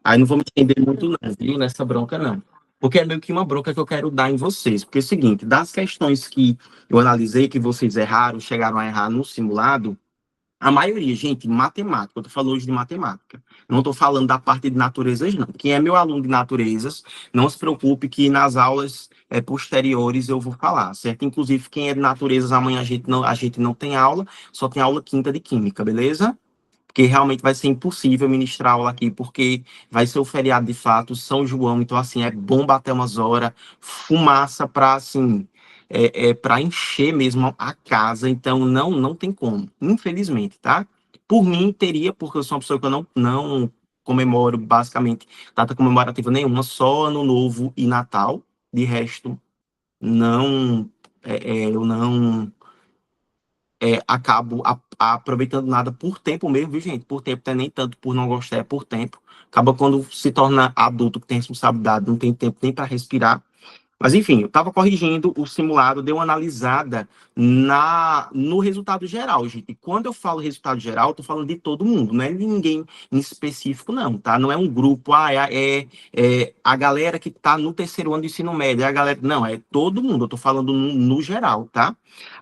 Aí não vou me entender muito não, viu, nessa bronca não. Porque é meio que uma bronca que eu quero dar em vocês. Porque é o seguinte, das questões que eu analisei, que vocês erraram, chegaram a errar no simulado, a maioria, gente, matemática. Eu tô falando hoje de matemática. Não estou falando da parte de naturezas, não. Quem é meu aluno de naturezas, não se preocupe que nas aulas posteriores eu vou falar, certo? Inclusive, quem é de naturezas, amanhã a gente não tem aula, só tem aula quinta de química, beleza? Porque realmente vai ser impossível ministrar aula aqui, porque vai ser o feriado de fato, São João, então assim, é bom bater umas horas, fumaça para assim, para encher mesmo a casa, então não tem como, infelizmente, tá? Por mim teria, porque eu sou uma pessoa que eu não comemoro basicamente data comemorativa nenhuma, só Ano Novo e Natal, de resto, não, eu não acabo aproveitando nada por tempo mesmo, viu, gente? Por tempo, não é nem tanto por não gostar, é por tempo. Acaba quando se torna adulto, que tem responsabilidade, não tem tempo nem para respirar. Mas, enfim, eu estava corrigindo o simulado, dei uma analisada no resultado geral, gente. E quando eu falo resultado geral, eu estou falando de todo mundo, não é ninguém em específico, não, tá? Não é um grupo, é a galera que está no terceiro ano do ensino médio, é a galera. Não, é todo mundo, eu estou falando no geral, tá?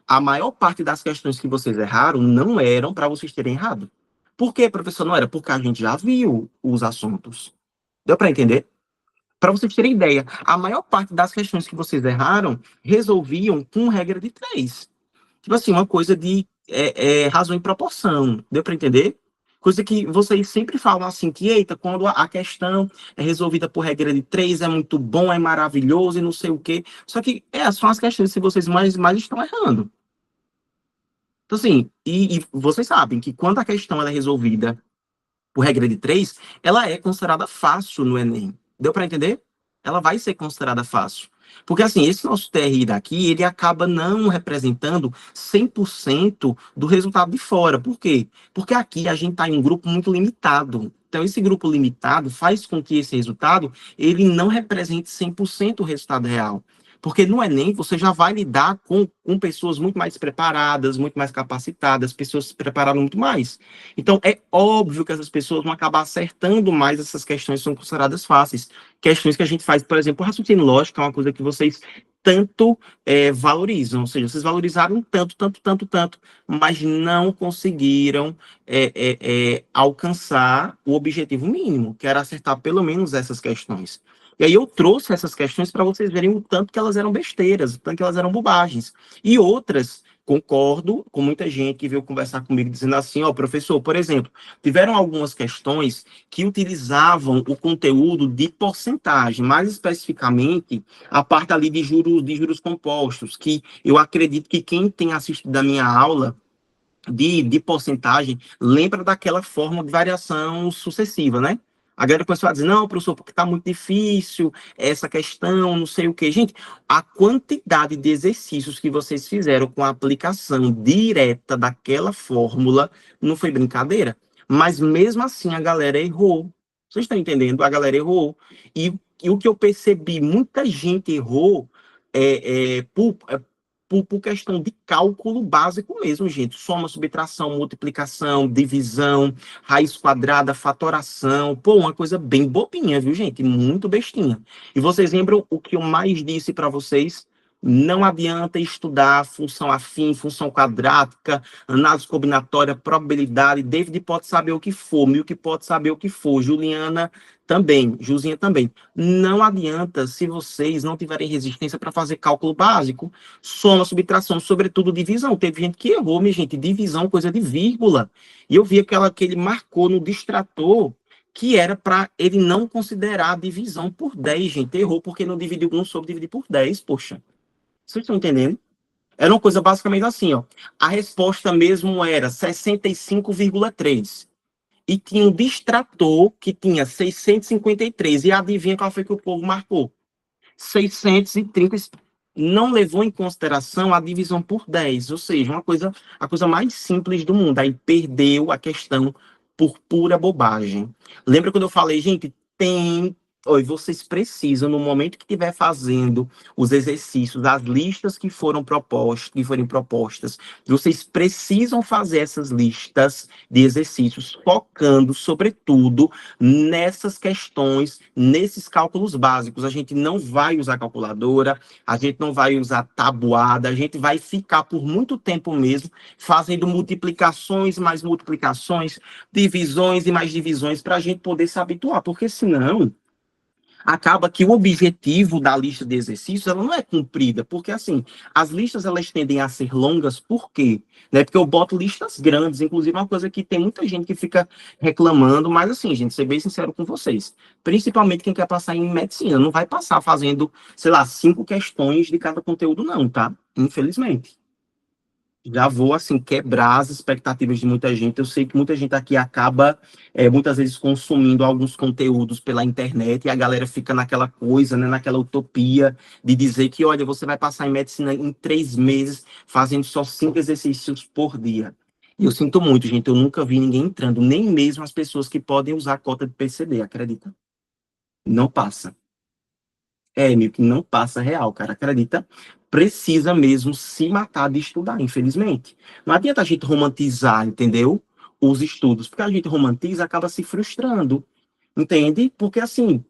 A maior parte das questões que vocês erraram não eram para vocês terem errado. Por que, professor, não era? Porque a gente já viu os assuntos. Deu para entender? Para vocês terem ideia, a maior parte das questões que vocês erraram resolviam com regra de três. Tipo assim, uma coisa de razão e proporção. Deu para entender? Coisa que vocês sempre falam assim, que, eita, quando a questão é resolvida por regra de três, é muito bom, é maravilhoso e não sei o quê. Só que são as questões que vocês mais estão errando. Então, assim, e vocês sabem que quando a questão ela é resolvida por regra de três, ela é considerada fácil no Enem. Deu para entender? Ela vai ser considerada fácil. Porque, assim, esse nosso TRI daqui, ele acaba não representando 100% do resultado de fora. Por quê? Porque aqui a gente está em um grupo muito limitado. Então, esse grupo limitado faz com que esse resultado, ele não represente 100% o resultado real. Porque no Enem você já vai lidar com pessoas muito mais preparadas, muito mais capacitadas, pessoas se prepararam muito mais. Então, é óbvio que essas pessoas vão acabar acertando mais essas questões que são consideradas fáceis. Questões que a gente faz, por exemplo, o raciocínio lógico é uma coisa que vocês tanto valorizam, ou seja, vocês valorizaram tanto, mas não conseguiram alcançar o objetivo mínimo, que era acertar pelo menos essas questões. E aí eu trouxe essas questões para vocês verem o tanto que elas eram besteiras, o tanto que elas eram bobagens. E outras, concordo com muita gente que veio conversar comigo dizendo assim, ó, professor, por exemplo, tiveram algumas questões que utilizavam o conteúdo de porcentagem, mais especificamente a parte ali de juros compostos, que eu acredito que quem tem assistido a minha aula de porcentagem lembra daquela forma de variação sucessiva, né? A galera começou a dizer, não, professor, porque está muito difícil essa questão, não sei o quê. Gente, a quantidade de exercícios que vocês fizeram com a aplicação direta daquela fórmula não foi brincadeira. Mas mesmo assim a galera errou. Vocês estão entendendo? A galera errou. E o que eu percebi, muita gente errou por questão de cálculo básico mesmo, gente. Soma, subtração, multiplicação, divisão, raiz quadrada, fatoração. Pô, uma coisa bem bobinha, viu, gente? Muito bestinha. E vocês lembram o que eu mais disse para vocês? Não adianta estudar função afim, função quadrática, análise combinatória, probabilidade. David pode saber o que for, Milk pode saber o que for, Juliana também, Juzinha também. Não adianta se vocês não tiverem resistência para fazer cálculo básico, soma, subtração, sobretudo divisão. Teve gente que errou, minha gente, divisão, coisa de vírgula. E eu vi aquela que ele marcou no distrator, que era para ele não considerar a divisão por 10, gente. Errou porque não dividiu, não soube dividir por 10, poxa. Vocês estão entendendo? Era uma coisa basicamente assim, ó. A resposta mesmo era 65,3. E tinha um distrator que tinha 653. E adivinha qual foi que o povo marcou? 630. Não levou em consideração a divisão por 10. Ou seja, a coisa mais simples do mundo. Aí perdeu a questão por pura bobagem. Lembra quando eu falei, gente, Oi, vocês precisam, no momento que estiver fazendo os exercícios, as listas que foram propostas, que forem propostas, vocês precisam fazer essas listas de exercícios, focando, sobretudo, nessas questões, nesses cálculos básicos. A gente não vai usar calculadora, a gente não vai usar tabuada, a gente vai ficar por muito tempo mesmo fazendo multiplicações, mais multiplicações, divisões e mais divisões, para a gente poder se habituar, porque senão acaba que o objetivo da lista de exercícios ela não é cumprida, porque assim, as listas elas tendem a ser longas, por quê? Né? Porque eu boto listas grandes, inclusive uma coisa que tem muita gente que fica reclamando, mas assim, gente, ser bem sincero com vocês, principalmente quem quer passar em medicina, não vai passar fazendo, sei lá, 5 questões de cada conteúdo não, tá? Infelizmente. Já vou, assim, quebrar as expectativas de muita gente. Eu sei que muita gente aqui acaba, muitas vezes, consumindo alguns conteúdos pela internet e a galera fica naquela coisa, né, naquela utopia de dizer que, olha, você vai passar em medicina em 3 meses fazendo só 5 exercícios por dia. E eu sinto muito, gente, eu nunca vi ninguém entrando, nem mesmo as pessoas que podem usar a cota de PCD, acredita? Não passa. É, meio que não passa real, cara, acredita? Precisa mesmo se matar de estudar, infelizmente. Não adianta a gente romantizar, entendeu? Os estudos, porque a gente romantiza, acaba se frustrando, entende? Porque assim,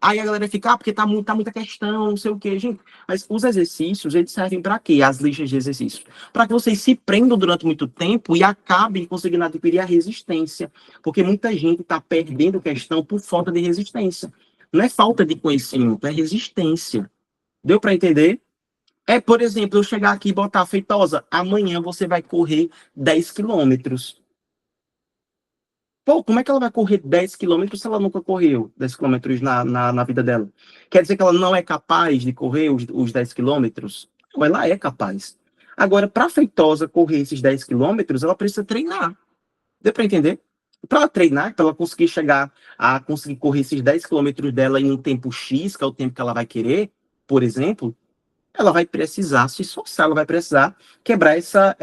aí a galera fica, porque tá muita questão, não sei o quê, gente. Mas os exercícios, eles servem para quê? As listas de exercícios. Para que vocês se prendam durante muito tempo e acabem conseguindo adquirir a resistência. Porque muita gente está perdendo questão por falta de resistência. Não é falta de conhecimento, é resistência. Deu para entender? É, por exemplo, eu chegar aqui e botar Feitosa, amanhã você vai correr 10 quilômetros. Pô, como é que ela vai correr 10 quilômetros se ela nunca correu 10 quilômetros na vida dela? Quer dizer que ela não é capaz de correr os 10 quilômetros? Não, ela é capaz. Agora, para a Feitosa correr esses 10 quilômetros, ela precisa treinar. Deu para entender? Para ela treinar, para ela conseguir chegar a conseguir correr esses 10 quilômetros dela em um tempo X, que é o tempo que ela vai querer, por exemplo, ela vai precisar se esforçar, ela vai precisar quebrar essa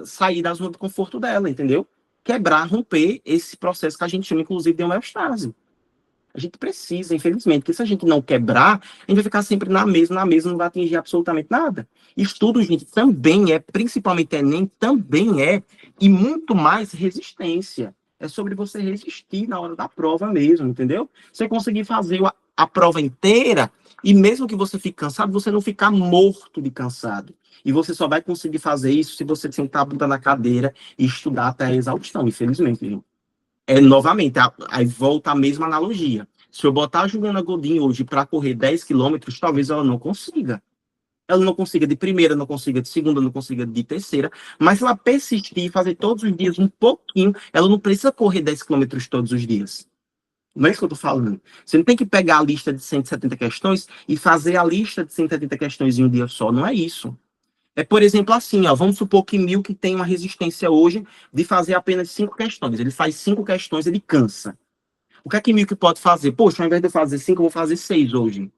sair da zona de conforto dela, entendeu? Quebrar, romper esse processo que a gente chama, inclusive, de homeostase. A gente precisa, infelizmente, porque se a gente não quebrar, a gente vai ficar sempre na mesma, não vai atingir absolutamente nada. Estudo, gente, também principalmente Enem, também e muito mais resistência. É sobre você resistir na hora da prova mesmo, entendeu? Você conseguir fazer a prova inteira e mesmo que você fique cansado, você não ficar morto de cansado. E você só vai conseguir fazer isso se você sentar a bunda na cadeira e estudar até a exaustão, infelizmente, gente. Novamente, aí volta a mesma analogia. Se eu botar a Juliana Godinho hoje para correr 10 quilômetros, talvez ela não consiga. Ela não consiga de primeira, não consiga de segunda, não consiga de terceira, mas se ela persistir e fazer todos os dias um pouquinho, ela não precisa correr 10 quilômetros todos os dias. Não é isso que eu estou falando. Você não tem que pegar a lista de 170 questões e fazer a lista de 170 questões em um dia só. Não é isso. É, por exemplo, assim, ó, vamos supor que Milk tem uma resistência hoje de fazer apenas 5 questões. Ele faz 5 questões, ele cansa. O que é que Milk pode fazer? Poxa, ao invés de eu fazer 5, eu vou fazer 6 hoje.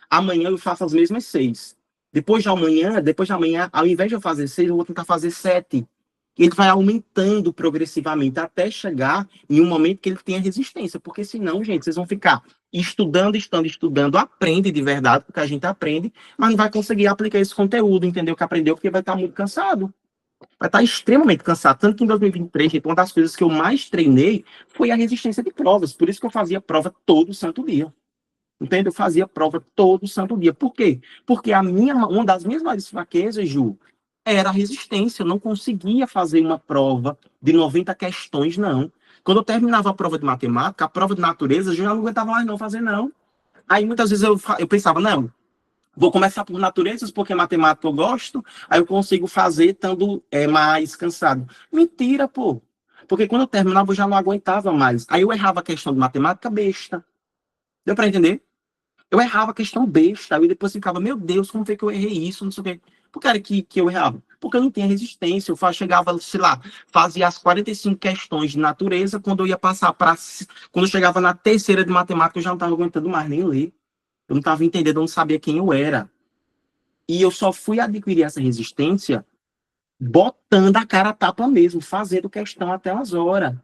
Amanhã eu faço as mesmas 6. Depois de amanhã, ao invés de eu fazer 6, eu vou tentar fazer 7. Ele vai aumentando progressivamente até chegar em um momento que ele tenha resistência. Porque senão, gente, vocês vão ficar estudando, aprende de verdade, porque a gente aprende, mas não vai conseguir aplicar esse conteúdo, entendeu? Que aprendeu, porque vai estar muito cansado. Vai estar extremamente cansado. Tanto que em 2023, gente, uma das coisas que eu mais treinei foi a resistência de provas. Por isso que eu fazia prova todo santo dia. Entende? Eu fazia prova todo santo dia. Por quê? Porque uma das minhas maiores fraquezas, Ju, era a resistência. Eu não conseguia fazer uma prova de 90 questões, não. Quando eu terminava a prova de matemática, a prova de natureza, eu já não aguentava mais não fazer, não. Aí muitas vezes eu pensava, não, vou começar por naturezas, porque matemática eu gosto, aí eu consigo fazer estando mais cansado. Mentira, pô. Porque quando eu terminava, eu já não aguentava mais. Aí eu errava a questão de matemática besta. Deu para entender? Eu errava a questão besta, e depois ficava, meu Deus, como foi que eu errei isso? Não sei o quê. Por que era que eu errava? Porque eu não tinha resistência. Chegava, sei lá, fazia as 45 questões de natureza, quando eu ia passar para. Quando eu chegava na terceira de matemática, eu já não estava aguentando mais nem ler. Eu não estava entendendo, eu não sabia quem eu era. E eu só fui adquirir essa resistência botando a cara a tapa mesmo, fazendo questão até umas horas.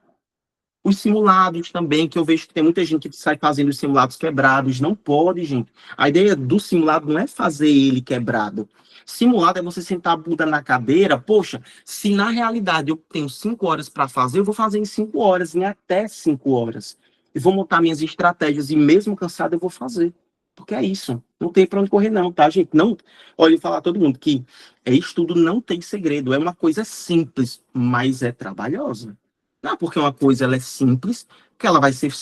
Os simulados também, que eu vejo que tem muita gente que sai fazendo os simulados quebrados. Não pode, gente. A ideia do simulado não é fazer ele quebrado. Simulado é você sentar a bunda na cadeira. Poxa, se na realidade eu tenho 5 horas para fazer, eu vou fazer em 5 horas, em até 5 horas. E vou montar minhas estratégias e mesmo cansado eu vou fazer. Porque é isso. Não tem para onde correr, não, tá, gente? Não. Olha, eu falar a todo mundo que estudo não tem segredo. É uma coisa simples, mas é trabalhosa. Não, porque uma coisa ela é simples, que ela vai ser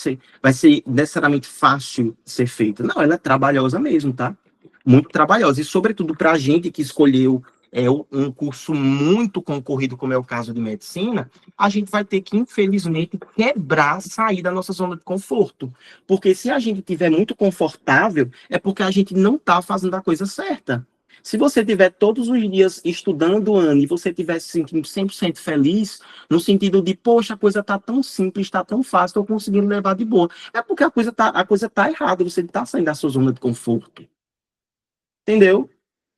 necessariamente fácil de ser feita. Não, ela é trabalhosa mesmo, tá? Muito trabalhosa. E, sobretudo, para a gente que escolheu um curso muito concorrido, como é o caso de medicina, a gente vai ter que, infelizmente, quebrar, sair da nossa zona de conforto. Porque se a gente estiver muito confortável, é porque a gente não está fazendo a coisa certa. Se você tiver todos os dias estudando, Ana, e você estiver se sentindo 100% feliz, no sentido de, poxa, a coisa tá tão simples, tá tão fácil, estou conseguindo levar de boa. É porque a coisa tá errada, você está saindo da sua zona de conforto. Entendeu?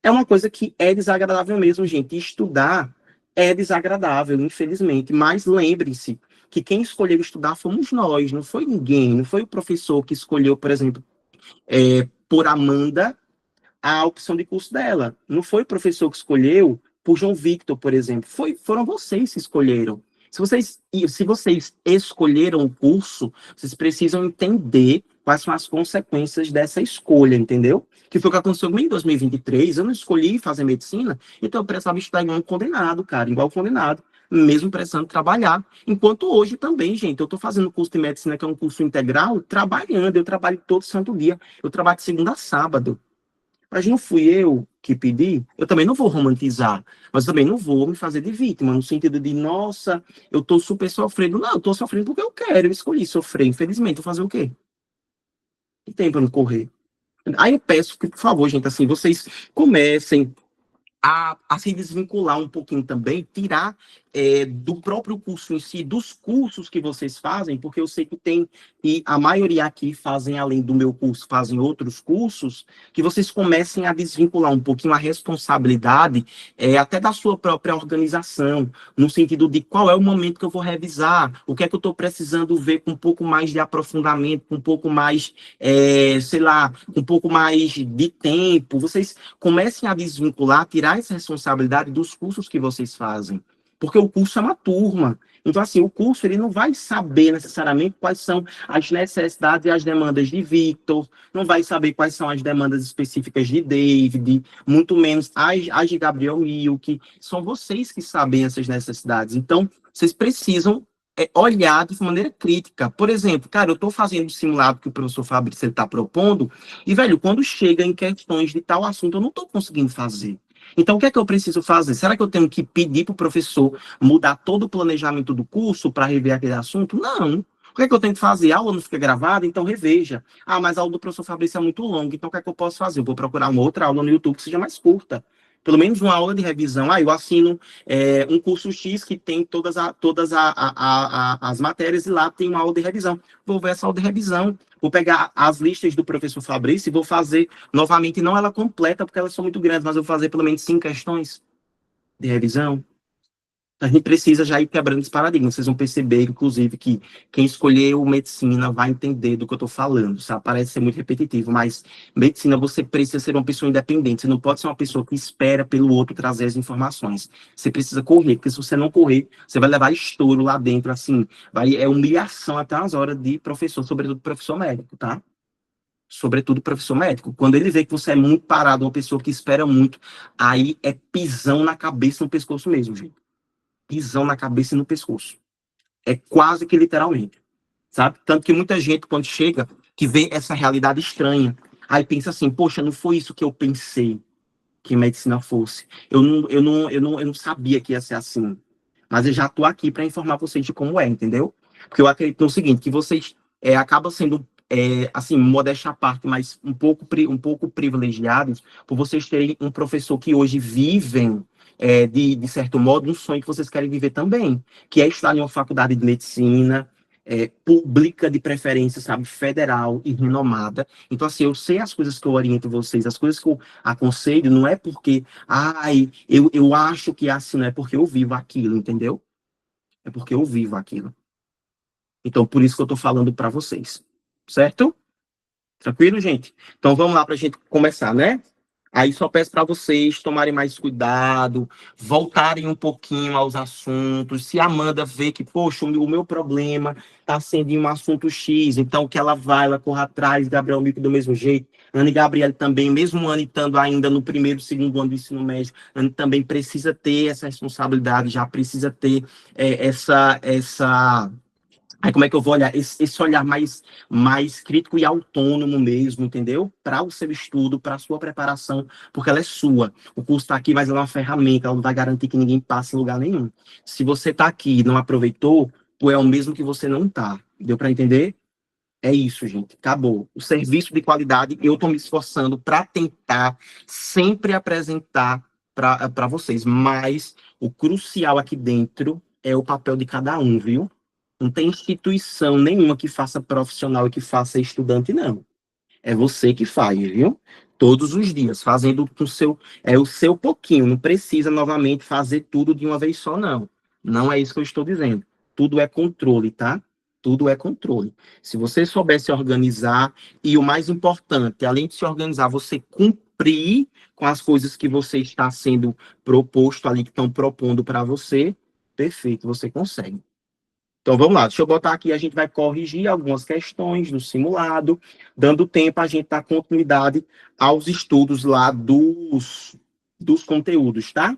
É uma coisa que é desagradável mesmo, gente. Estudar é desagradável, infelizmente. Mas lembre-se que quem escolheu estudar fomos nós, não foi ninguém, não foi o professor que escolheu, por exemplo, por Amanda, a opção de curso dela. Não foi o professor que escolheu por João Victor, por exemplo. Foram vocês que escolheram. Se vocês escolheram o curso, vocês precisam entender quais são as consequências dessa escolha, entendeu? Que foi o que aconteceu comigo em 2023. Eu não escolhi fazer medicina, então eu precisava estudar igual um condenado, cara, igual um condenado, mesmo precisando trabalhar. Enquanto hoje também, gente, eu estou fazendo o curso de medicina, que é um curso integral, trabalhando. Eu trabalho todo santo dia. Eu trabalho de segunda a sábado. Mas não fui eu que pedi, eu também não vou romantizar, mas também não vou me fazer de vítima, no sentido de, nossa, eu tô super sofrendo. Não, eu tô sofrendo porque eu quero, eu escolhi sofrer, infelizmente, vou fazer o quê? Que tem para não correr. Aí eu peço que, por favor, gente, assim, vocês comecem a se desvincular um pouquinho também, tirar do próprio curso em si, dos cursos que vocês fazem, porque eu sei que tem, e a maioria aqui fazem, além do meu curso, fazem outros cursos, que vocês comecem a desvincular um pouquinho a responsabilidade até da sua própria organização, no sentido de qual é o momento que eu vou revisar, o que é que eu estou precisando ver com um pouco mais de aprofundamento, com um pouco mais, sei lá, um pouco mais de tempo. Vocês comecem a desvincular, tirar essa responsabilidade dos cursos que vocês fazem. Porque o curso é uma turma. Então, assim, o curso ele não vai saber necessariamente quais são as necessidades e as demandas de Victor, não vai saber quais são as demandas específicas de David, muito menos as de Gabriel Milk. São vocês que sabem essas necessidades. Então, vocês precisam olhar de maneira crítica. Por exemplo, cara, eu estou fazendo o simulado que o professor Fabrício está propondo, e, velho, quando chega em questões de tal assunto, eu não estou conseguindo fazer. Então, o que é que eu preciso fazer? Será que eu tenho que pedir para o professor mudar todo o planejamento do curso para rever aquele assunto? Não. O que é que eu tenho que fazer? A aula não fica gravada, então reveja. Ah, mas a aula do professor Fabrício é muito longa, então o que é que eu posso fazer? Eu vou procurar uma outra aula no YouTube que seja mais curta. Pelo menos uma aula de revisão. Ah, eu assino um curso X que tem as matérias e lá tem uma aula de revisão. Vou ver essa aula de revisão. Vou pegar as listas do professor Fabrício e vou fazer novamente, não ela completa, porque elas são muito grandes, mas eu vou fazer pelo menos 5 questões de revisão. A gente precisa já ir quebrando esse paradigma. Vocês vão perceber, inclusive, que quem escolheu medicina vai entender do que eu estou falando, sabe? Parece ser muito repetitivo, mas medicina você precisa ser uma pessoa independente. Você não pode ser uma pessoa que espera pelo outro trazer as informações. Você precisa correr, porque se você não correr, você vai levar estouro lá dentro, assim. É humilhação até as horas de professor, sobretudo professor médico, tá? Sobretudo professor médico. Quando ele vê que você é muito parado, uma pessoa que espera muito, aí é pisão na cabeça, no pescoço mesmo, gente. Pisão na cabeça e no pescoço. É quase que literalmente, sabe? Tanto que muita gente, quando chega, que vê essa realidade estranha, aí pensa assim, poxa, não foi isso que eu pensei que medicina fosse. Eu não sabia que ia ser assim. Mas eu já estou aqui para informar vocês de como é, entendeu? Porque eu acredito no seguinte, que vocês acabam sendo, assim, modéstia à parte, mas um pouco privilegiados por vocês terem um professor que hoje vivem, de certo modo, um sonho que vocês querem viver também, que é estar em uma faculdade de medicina, pública de preferência, sabe, federal e renomada. Então, assim, eu sei as coisas que eu oriento vocês, as coisas que eu aconselho, não é porque, ai, eu acho que é assim, não é porque eu vivo aquilo, entendeu? É porque eu vivo aquilo. Então, por isso que eu estou falando para vocês. Certo? Tranquilo, gente? Então, vamos lá para a gente começar, né? Aí só peço para vocês tomarem mais cuidado, voltarem um pouquinho aos assuntos. Se a Amanda vê que, poxa, o meu problema está sendo em um assunto X, então que ela corra atrás, Gabriel Mico do mesmo jeito, Ana e Gabriel também, mesmo Ana estando ainda no primeiro, segundo ano do ensino médio, Ana também precisa ter essa responsabilidade, já precisa ter essa Aí como é que eu vou olhar? Esse olhar mais crítico e autônomo mesmo, entendeu? Para o seu estudo, para a sua preparação, porque ela é sua. O curso está aqui, mas ela é uma ferramenta, ela não vai garantir que ninguém passe em lugar nenhum. Se você está aqui e não aproveitou, ou é o mesmo que você não está. Deu para entender? É isso, gente. Acabou. O serviço de qualidade, eu estou me esforçando para tentar sempre apresentar para vocês. Mas o crucial aqui dentro é o papel de cada um, viu? Não tem instituição nenhuma que faça profissional e que faça estudante, não. É você que faz, viu? Todos os dias, fazendo com o seu pouquinho. Não precisa novamente fazer tudo de uma vez só, não. Não é isso que eu estou dizendo. Tudo é controle, tá? Tudo é controle. Se você souber se organizar, e o mais importante, além de se organizar, você cumprir com as coisas que você está sendo proposto ali, que estão propondo para você, perfeito, você consegue. Então vamos lá, deixa eu botar aqui, a gente vai corrigir algumas questões no simulado, dando tempo a gente dar continuidade aos estudos lá dos conteúdos, tá?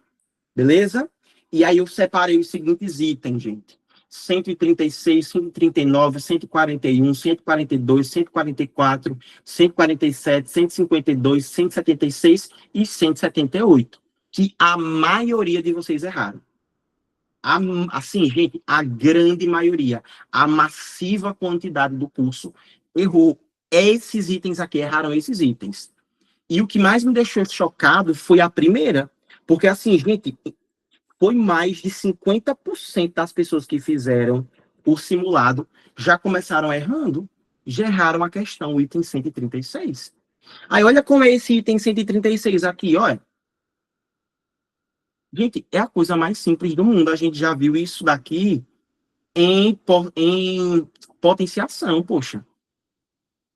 Beleza? E aí eu separei os seguintes itens, gente. 136, 139, 141, 142, 144, 147, 152, 176 e 178, que a maioria de vocês erraram. Assim, gente, a grande maioria, a massiva quantidade do curso errou esses itens aqui, erraram esses itens. E o que mais me deixou chocado foi a primeira, porque assim, gente, foi mais de 50% das pessoas que fizeram o simulado já começaram errando, já erraram a questão, o item 136. Aí olha como é esse item 136 aqui, olha. Gente, é a coisa mais simples do mundo. A gente já viu isso daqui em potenciação, poxa.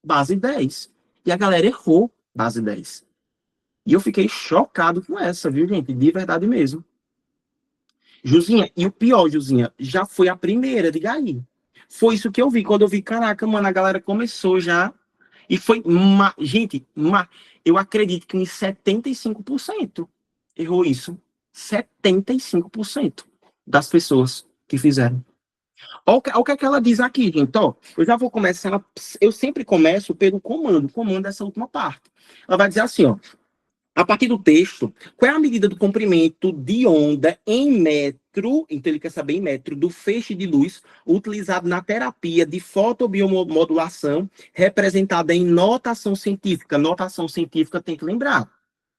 Base 10. E a galera errou base 10. E eu fiquei chocado com essa, viu, gente? De verdade mesmo. Juzinha, e o pior, Juzinha, já foi a primeira, diga aí. Foi isso que eu vi. Quando eu vi, caraca, mano, a galera começou já. E foi, gente, eu acredito que uns 75% errou isso. 75% das pessoas que fizeram. Olha o que é que ela diz aqui, gente. Ó, eu já vou começar. Eu sempre começo pelo comando. O comando dessa última parte. Ela vai dizer assim, ó. A partir do texto, qual é a medida do comprimento de onda em metro, então ele quer saber em metro, do feixe de luz utilizado na terapia de fotobiomodulação, representada em notação científica. Notação científica tem que lembrar,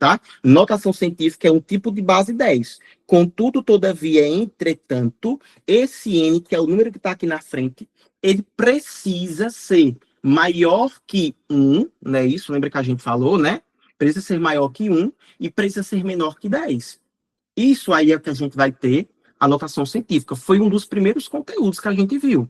tá? Notação científica é um tipo de base 10. Contudo, todavia, entretanto, esse N, que é o número que está aqui na frente, ele precisa ser maior que 1, né? Isso, lembra que a gente falou, né? Precisa ser maior que 1 e precisa ser menor que 10. Isso aí é o que a gente vai ter a notação científica. Foi um dos primeiros conteúdos que a gente viu.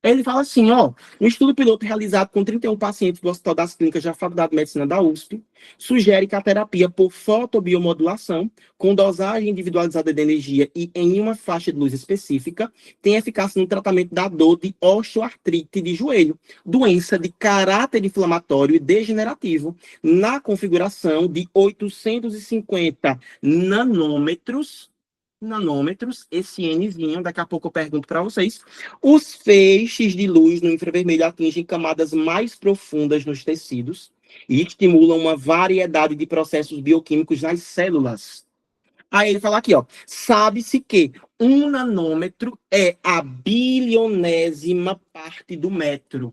Ele fala assim, ó, um estudo piloto realizado com 31 pacientes do Hospital das Clínicas da Faculdade de Medicina da USP sugere que a terapia por fotobiomodulação, com dosagem individualizada de energia e em uma faixa de luz específica, tem eficácia no tratamento da dor de osteoartrite de joelho, doença de caráter inflamatório e degenerativo, na configuração de 850 nanômetros, esse Nzinho, daqui a pouco eu pergunto para vocês. Os feixes de luz no infravermelho atingem camadas mais profundas nos tecidos e estimulam uma variedade de processos bioquímicos nas células. Aí ele fala aqui, ó, sabe-se que 1 nanômetro é a bilionésima parte do metro.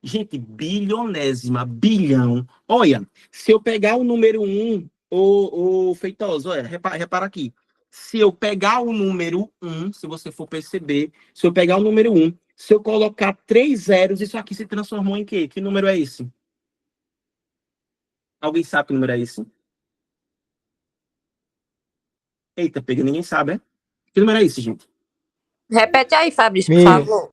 Gente, bilionésima, bilhão. Olha, se eu pegar o número 1, o Feitosa, olha, repara aqui. Se eu pegar o número 1, se você for perceber, se eu pegar o número 1, se eu colocar 3 zeros, isso aqui se transformou em quê? Que número é esse? Alguém sabe que número é esse? Eita, pega, ninguém sabe, é? Que número é esse, gente? Repete aí, Fabrício, por Milho. favor.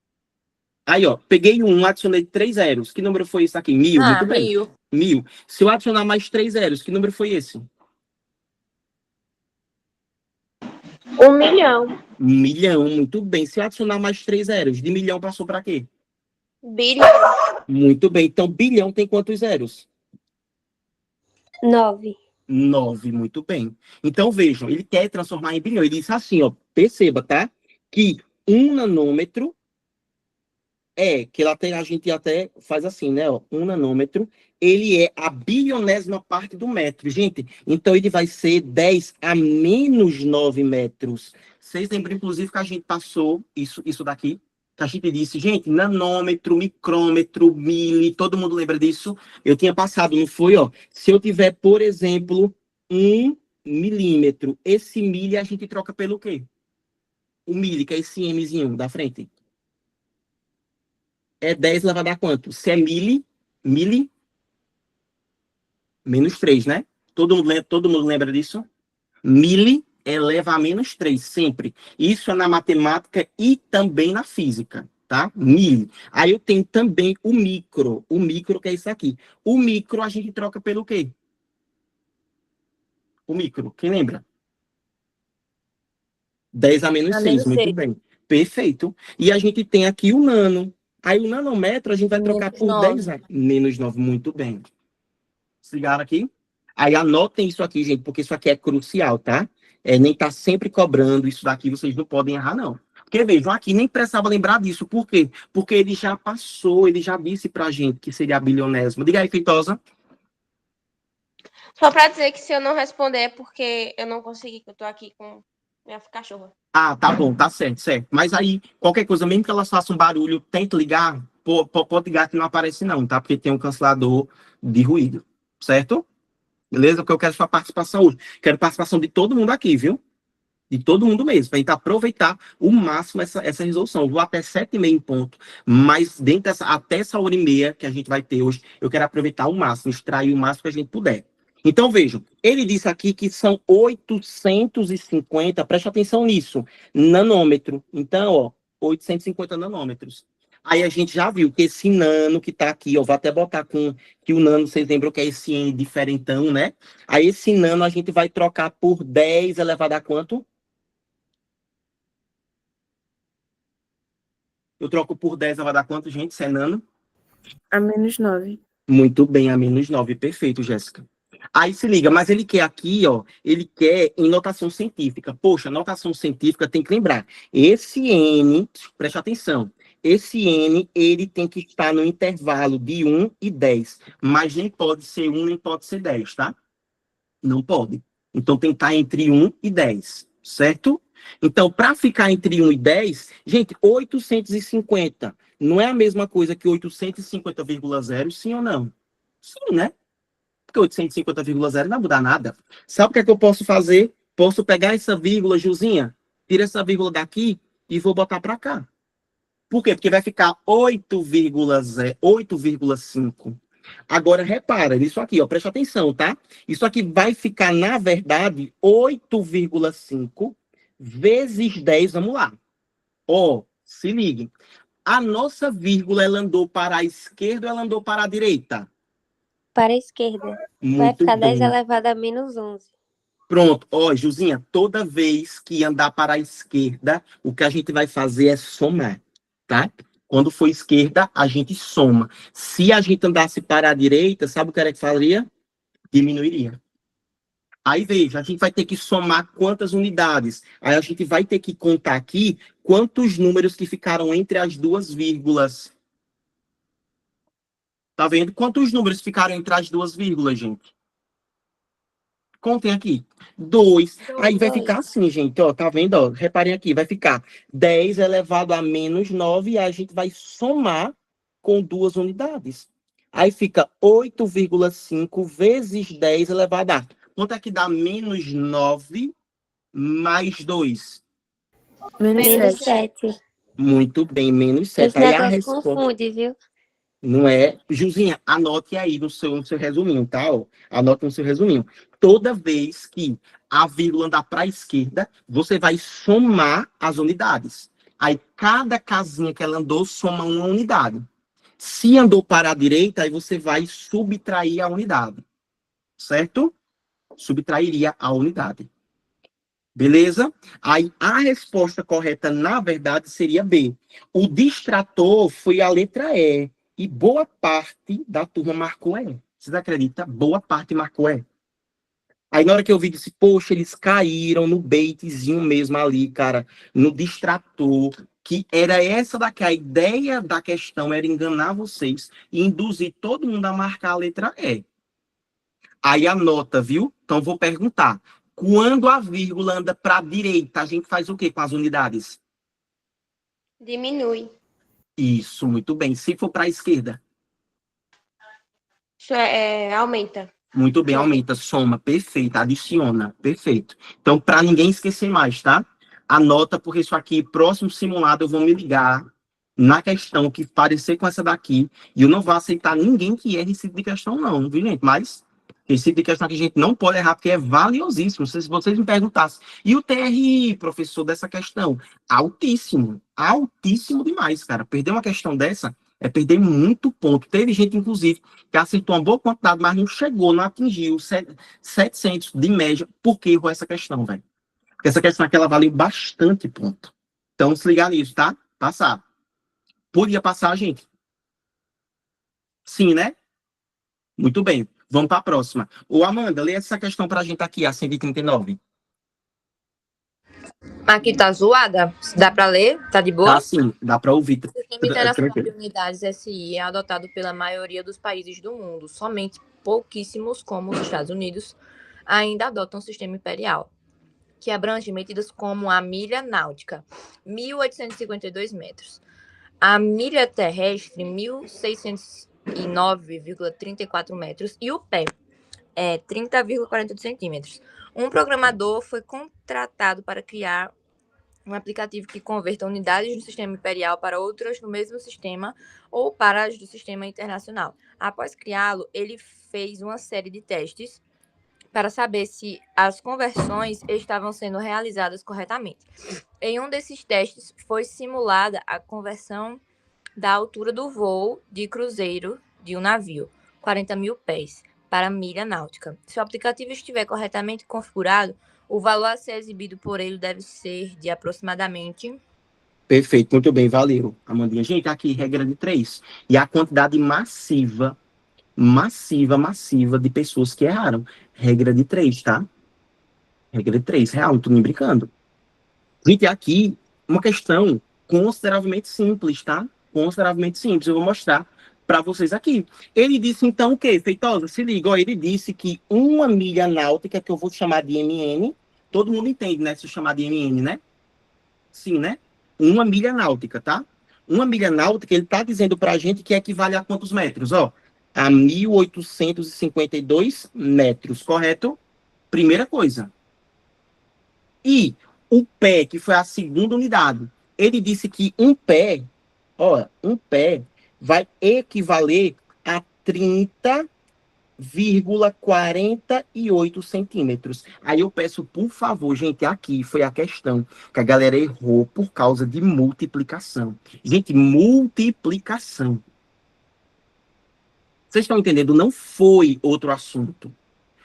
Aí, ó, peguei um, adicionei 3 zeros. Que número foi esse aqui? 1000, muito bem. 1000. 1000. Se eu adicionar mais 3 zeros, que número foi esse? 1.000.000. 1.000.000, muito bem. Se eu adicionar mais 3 zeros, de milhão passou para quê? Bilhão. Muito bem. Então, bilhão tem quantos zeros? 9. 9, muito bem. Então, vejam, ele quer transformar em bilhão. Ele disse assim, ó, perceba, tá? Que 1 nanômetro que lá tem, a gente até faz assim, né? Ó, 1 nanômetro, ele é a bilionésima parte do metro, gente. Então, ele vai ser 10 a menos 9 metros. Vocês lembram, inclusive, que a gente passou isso daqui? Que a gente disse, gente, nanômetro, micrômetro, mili, todo mundo lembra disso? Eu tinha passado, não foi? Ó, se eu tiver, por exemplo, 1 milímetro, esse mili a gente troca pelo quê? O mili, que é esse Mzinho da frente. É 10 elevado a quanto? Se é mili, menos 3, né? Todo mundo lembra disso? Mili eleva a menos 3, sempre. Isso é na matemática e também na física, tá? Mili. Aí eu tenho também o micro. O micro que é isso aqui. O micro a gente troca pelo quê? O micro, quem lembra? 10 a menos 6, muito bem. Perfeito. E a gente tem aqui o nano. Aí o nanômetro a gente vai trocar por 10 a menos 9, muito bem. Se ligaram aqui? Aí anotem isso aqui, gente, porque isso aqui é crucial, tá? Nem tá sempre cobrando isso daqui, vocês não podem errar, não. Porque vejam, aqui nem precisava lembrar disso. Por quê? Porque ele já passou, ele já disse pra gente que seria a bilionésima. Diga aí, Feitosa. Só pra dizer que se eu não responder é porque eu não consegui, que eu tô aqui com minha cachorra. Ah, tá bom, tá certo, certo. Mas aí, qualquer coisa, mesmo que elas façam um barulho, tente ligar, pode ligar que não aparece não, tá? Porque tem um cancelador de ruído, certo? Beleza? Porque eu quero sua participação hoje. Quero participação de todo mundo aqui, viu? De todo mundo mesmo, para a gente aproveitar o máximo essa resolução. Eu vou até 7h30 em ponto, mas até essa 1h30 que a gente vai ter hoje, eu quero aproveitar o máximo, extrair o máximo que a gente puder. Então, vejam, ele disse aqui que são 850, preste atenção nisso, nanômetro. Então, ó, 850 nanômetros. Aí a gente já viu que esse nano que tá aqui, ó, vou até botar com que o nano, vocês lembram que é esse N diferentão, né? Aí esse nano a gente vai trocar por 10 elevado a quanto? Eu troco por 10, vai dar quanto, gente? Se é nano? A menos 9. Muito bem, a menos 9. Perfeito, Jéssica. Aí se liga, mas ele quer aqui, ó, ele quer em notação científica. Poxa, notação científica tem que lembrar. Esse N, preste atenção, esse N, ele tem que estar no intervalo de 1 e 10. Mas nem pode ser 1, nem pode ser 10, tá? Não pode. Então tem que estar entre 1 e 10, certo? Então, para ficar entre 1 e 10, gente, 850 não é a mesma coisa que 850,0, sim ou não? Sim, né? Porque 850,0 não vai mudar nada. Sabe o que é que eu posso fazer? Posso pegar essa vírgula, Juzinha, tira essa vírgula daqui e vou botar para cá. Por quê? Porque vai ficar 8,5. Agora, repara, isso aqui, ó, presta atenção, tá? Isso aqui vai ficar, na verdade, 8,5 vezes 10, vamos lá. Ó, se liguem. A nossa vírgula, ela andou para a esquerda ou ela andou para a direita? Para a esquerda. Muito vai ficar bem. 10 elevado a menos 11. Pronto. Ó, Juzinha, toda vez que andar para a esquerda, o que a gente vai fazer é somar, tá? Quando for esquerda, a gente soma. Se a gente andasse para a direita, sabe o que era que faria? Diminuiria. Aí veja, a gente vai ter que somar quantas unidades. Aí a gente vai ter que contar aqui quantos números que ficaram entre as duas vírgulas. Tá vendo? Quantos números ficaram entre as duas vírgulas, gente? Contem aqui. 2. Aí vai ficar assim, gente. Ó, tá vendo? Ó, reparem aqui. Vai ficar 10 elevado a menos 9. E a gente vai somar com duas unidades. Aí fica 8,5 vezes 10 elevado a... Quanto é que dá menos 9 mais 2? Menos 7. Muito bem, menos 7. Esse Aí a negócio resposta... confunde, viu? Não é? Juzinha, anote aí no seu resuminho, tá? Ó, anote no seu resuminho. Toda vez que a vírgula andar para a esquerda, você vai somar as unidades. Aí cada casinha que ela andou soma uma unidade. Se andou para a direita, aí você vai subtrair a unidade. Certo? Subtrairia a unidade. Beleza? Aí a resposta correta, na verdade, seria B. O distrator foi a letra E. E boa parte da turma marcou E. Vocês acreditam? Boa parte marcou E. Aí na hora que eu vi, disse, poxa, eles caíram no baitzinho mesmo ali, cara, no distrator, que era essa daqui, a ideia da questão era enganar vocês e induzir todo mundo a marcar a letra E. Aí anota, viu? Então vou perguntar. Quando a vírgula anda para a direita, a gente faz o quê com as unidades? Diminui. Isso, muito bem. Se for para a esquerda? Isso aumenta. Muito bem, aumenta, soma, perfeito, adiciona, perfeito. Então, para ninguém esquecer mais, tá? Anota, porque isso aqui, próximo simulado, eu vou me ligar na questão que parecer com essa daqui, e eu não vou aceitar ninguém que erre esse tipo de questão, não, viu, gente? Mas esse tipo de questão que a gente não pode errar, porque é valiosíssimo. Se vocês me perguntassem, e o TRI, professor, dessa questão? Altíssimo, altíssimo demais, cara. Perder uma questão dessa é perder muito ponto. Teve gente, inclusive, que acertou uma boa quantidade, mas não chegou, não atingiu 700 de média, porque errou essa questão, velho. Porque essa questão aqui, ela valeu bastante ponto. Então, se ligar nisso, tá? Passar. Podia passar, gente? Sim, né? Muito bem. Vamos para a próxima. Ô, Amanda, lê essa questão para a gente aqui, a 139. Aqui tá zoada? Dá para ler? Tá de boa? Tá sim, dá para ouvir. O Sistema Internacional de Unidades SI é adotado pela maioria dos países do mundo. Somente pouquíssimos, como os Estados Unidos, ainda adotam o sistema imperial, que abrange medidas como a milha náutica, 1.852 metros, a milha terrestre, 1.609,34 metros, e o pé, 30,40 centímetros. Um programador foi contratado para criar um aplicativo que converta unidades do sistema imperial para outras no mesmo sistema ou para as do sistema internacional. Após criá-lo, ele fez uma série de testes para saber se as conversões estavam sendo realizadas corretamente. Em um desses testes, foi simulada a conversão da altura do voo de cruzeiro de um navio, 40 mil pés, para milha náutica. Se o aplicativo estiver corretamente configurado, o valor a ser exibido por ele deve ser de aproximadamente... Perfeito, muito bem, valeu, Amandinha. Gente, aqui, regra de 3. E a quantidade massiva de pessoas que erraram. Regra de 3, tá? Regra de 3, real, não tô nem brincando. Gente, aqui, uma questão consideravelmente simples, tá? Consideravelmente simples, eu vou mostrar para vocês aqui. Ele disse, então, o quê? Feitosa, se liga, ó, ele disse que uma milha náutica, que eu vou chamar de MN, todo mundo entende, né, se eu chamar de MN, né? Sim, né? Uma milha náutica, tá? Uma milha náutica, ele tá dizendo pra gente que equivale a quantos metros, ó? A 1.852 metros, correto? Primeira coisa. E o pé, que foi a segunda unidade, ele disse que um pé vai equivaler a 30,48 centímetros. Aí eu peço, por favor, gente, aqui foi a questão que a galera errou por causa de multiplicação. Gente, multiplicação. Vocês estão entendendo? Não foi outro assunto.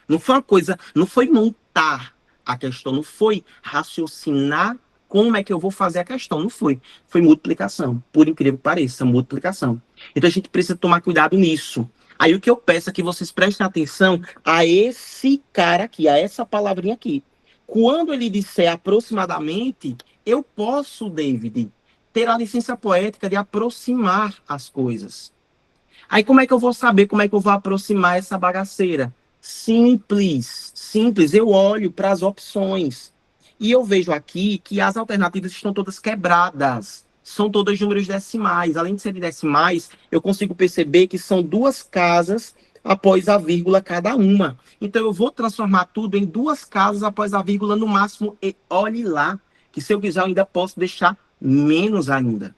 Não foi uma coisa, não foi montar a questão, não foi raciocinar como é que eu vou fazer a questão, não foi. Foi multiplicação, por incrível que pareça, multiplicação. Então a gente precisa tomar cuidado nisso. Aí o que eu peço é que vocês prestem atenção a esse cara aqui, a essa palavrinha aqui. Quando ele disser aproximadamente, eu posso, David, ter a licença poética de aproximar as coisas. Aí como é que eu vou saber como é que eu vou aproximar essa bagaceira? Simples, simples. Eu olho para as opções e eu vejo aqui que as alternativas estão todas quebradas. São todos números decimais. Além de serem decimais, eu consigo perceber que são duas casas após a vírgula cada uma. Então eu vou transformar tudo em duas casas após a vírgula no máximo. E olhe lá, que se eu quiser eu ainda posso deixar menos ainda.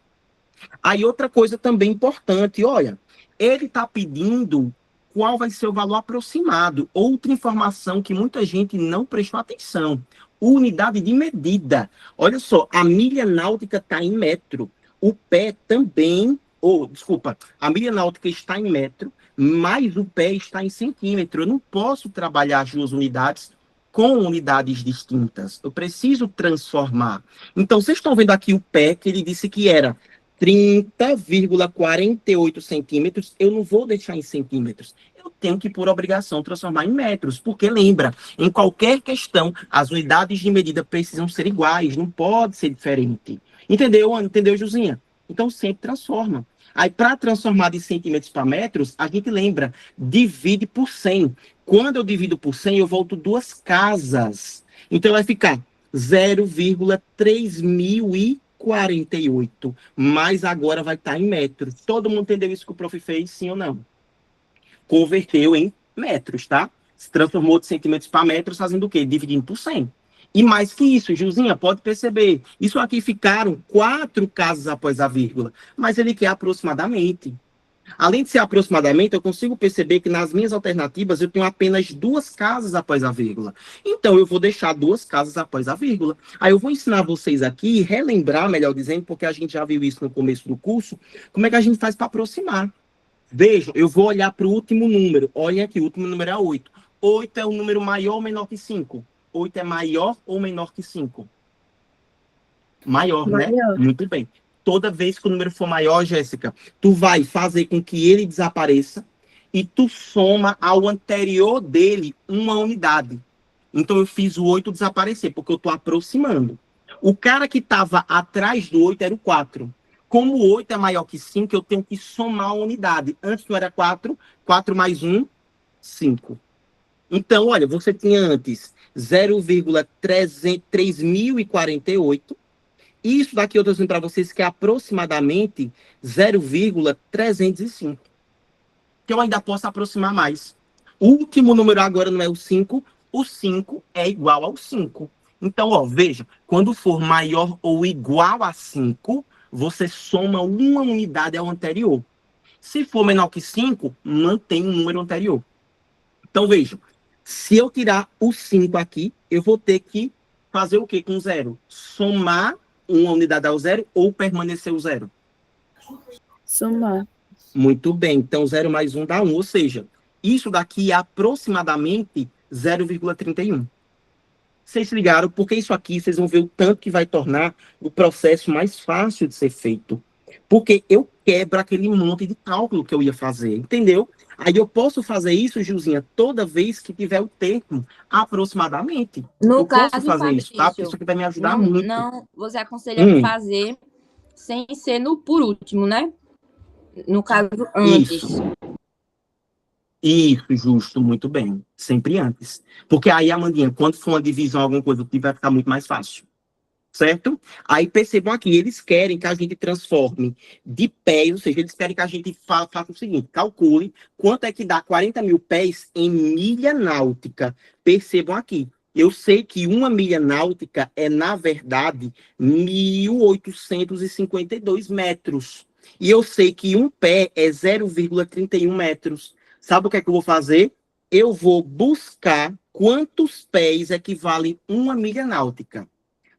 Aí outra coisa também importante, olha, ele está pedindo qual vai ser o valor aproximado. Outra informação que muita gente não prestou atenção. unidade de medida. Olha só, a milha náutica está em metro. O pé também, desculpa, a milha náutica está em metro, mas o pé está em centímetro. Eu não posso trabalhar as duas unidades com unidades distintas. Eu preciso transformar. Então, vocês estão vendo aqui o pé, que ele disse que era 30,48 centímetros. Eu não vou deixar em centímetros. Eu tenho que, por obrigação, transformar em metros. Porque, lembra, em qualquer questão, as unidades de medida precisam ser iguais. Não pode ser diferente. Entendeu, Ana? Entendeu, Josinha? Então, sempre transforma. Aí, para transformar de centímetros para metros, a gente lembra, divide por 100. Quando eu divido por 100, eu volto 2 casas. Então, vai ficar 0,3048. Mas agora vai estar em metros. Todo mundo entendeu isso que o prof fez, sim ou não? Converteu em metros, tá? Se transformou de centímetros para metros, fazendo o quê? Dividindo por 100. E mais que isso, Gilzinha, pode perceber, isso aqui ficaram 4 casas após a vírgula, mas ele quer aproximadamente. Além de ser aproximadamente, eu consigo perceber que nas minhas alternativas eu tenho apenas 2 casas após a vírgula. Então, eu vou deixar 2 casas após a vírgula. Aí eu vou ensinar vocês aqui, relembrar, melhor dizendo, porque a gente já viu isso no começo do curso, como é que a gente faz para aproximar. Vejam, eu vou olhar para o último número. Olhem aqui, o último número é 8. 8 é o número maior ou menor que 5? 8 é maior ou menor que 5? Maior, né? Muito bem. Toda vez que o número for maior, Jéssica, tu vai fazer com que ele desapareça e tu soma ao anterior dele uma unidade. Então, eu fiz o 8 desaparecer, porque eu estou aproximando. O cara que estava atrás do 8 era o 4. Como o 8 é maior que 5, eu tenho que somar a unidade. Antes não era 4, 4 mais 1, 5. Então, olha, você tinha antes 0,3048. Isso daqui eu estou dizendo para vocês que é aproximadamente 0,305. Que eu ainda posso aproximar mais. O último número agora não é o 5. O 5 é igual ao 5. Então, ó, veja, quando for maior ou igual a 5, você soma uma unidade ao anterior. Se for menor que 5, mantém o número anterior. Então, vejam, se eu tirar o 5 aqui, eu vou ter que fazer o quê com 0? Somar uma unidade ao 0 ou permanecer o 0? Somar. Muito bem, então 0 mais 1 dá 1, ou seja, isso daqui é aproximadamente 0,31. Vocês se ligaram? Porque isso aqui, vocês vão ver o tanto que vai tornar o processo mais fácil de ser feito. Porque eu quebro aquele monte de cálculo que eu ia fazer, entendeu? Aí eu posso fazer isso, Gilzinha, toda vez que tiver o termo aproximadamente. No eu caso, posso fazer isso, tá? Porque isso aqui vai me ajudar muito. Não, você aconselha fazer sem ser no por último, né? No caso, antes. Isso, justo, muito bem. Sempre antes. Porque aí, Amandinha, quando for uma divisão, alguma coisa, vai ficar muito mais fácil. Certo? Aí percebam aqui, eles querem que a gente transforme de pés, ou seja, eles querem que a gente faça o seguinte, calcule quanto é que dá 40 mil pés em milha náutica. Percebam aqui, eu sei que uma milha náutica é, na verdade, 1.852 metros. E eu sei que um pé é 0,31 metros. Sabe o que é que eu vou fazer? Eu vou buscar quantos pés equivalem uma milha náutica.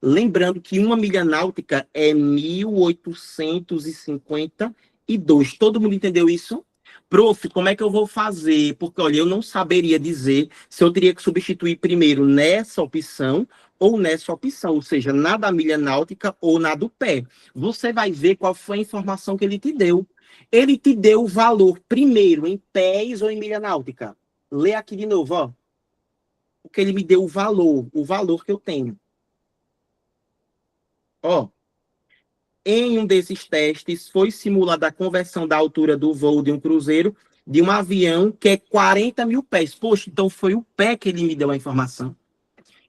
Lembrando que uma milha náutica é 1.852. Todo mundo entendeu isso? Prof, como é que eu vou fazer? Porque, olha, eu não saberia dizer se eu teria que substituir primeiro nessa opção ou nessa opção, ou seja, na da milha náutica ou na do pé. Você vai ver qual foi a informação que ele te deu. Ele te deu o valor primeiro em pés ou em milha náutica. Lê aqui de novo, ó. Porque ele me deu o valor que eu tenho. Ó, em um desses testes foi simulada a conversão da altura do voo de um cruzeiro de um avião que é 40 mil pés. Poxa, então foi o pé que ele me deu a informação.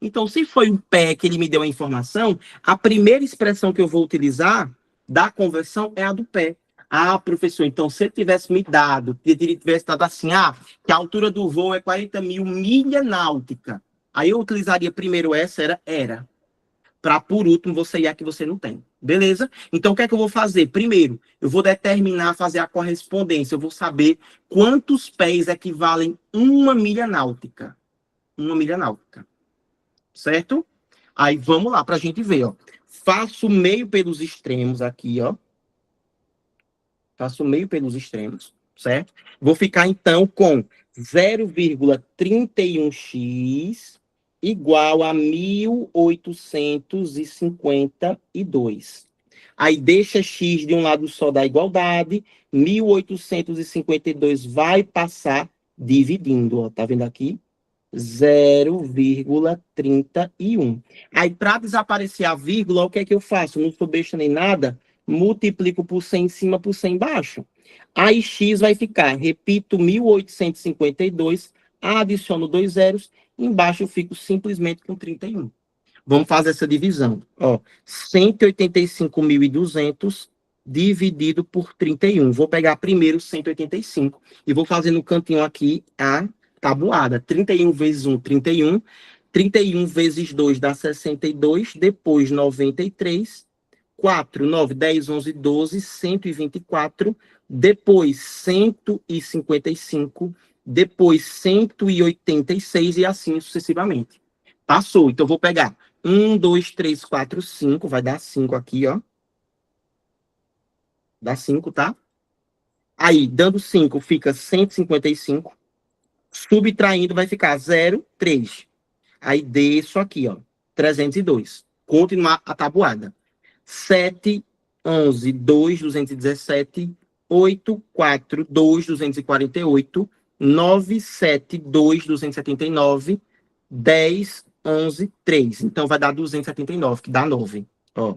Então, se foi o pé que ele me deu a informação, a primeira expressão que eu vou utilizar da conversão é a do pé. Ah, professor, então se ele tivesse me dado, tivesse dado assim, que a altura do voo é 40 mil milha náutica. Aí eu utilizaria primeiro essa, era. Para, por último, você ir a que você não tem. Beleza? Então, o que é que eu vou fazer? Primeiro, eu vou determinar, fazer a correspondência. Eu vou saber quantos pés equivalem uma milha náutica. Uma milha náutica. Certo? Aí, vamos lá para a gente ver, ó. Faço meio pelos extremos aqui, ó. Faço meio pelos extremos, certo? Vou ficar, então, com 0,31x igual a 1.852. Aí, deixa x de um lado só da igualdade. 1.852 vai passar dividindo, ó. Tá vendo aqui? 0,31. Aí, para desaparecer a vírgula, o que é que eu faço? Não sou besta nem nada. Multiplico por 100 em cima por 100 embaixo. Aí, x vai ficar, repito, 1.852, adiciono 2 zeros, embaixo eu fico simplesmente com 31. Vamos fazer essa divisão. Ó, 185.200 dividido por 31. Vou pegar primeiro 185 e vou fazer no cantinho aqui a tabuada. 31 vezes 1, 31. 31 vezes 2 dá 62. Depois 93. 4, 9, 10, 11, 12, 124. Depois 155. Depois 186 e assim sucessivamente. Passou. Então, vou pegar 1, 2, 3, 4, 5. Vai dar 5 aqui, ó. Dá 5, tá? Aí, dando 5, fica 155. Subtraindo, vai ficar 0, 3. Aí, desço aqui, ó. 302. Continuar a tabuada. 7, 11, 2, 217. 8, 4, 2, 248. 9, 7, 2, 279. 10, 11, 3. Então, vai dar 279, que dá 9. Ó.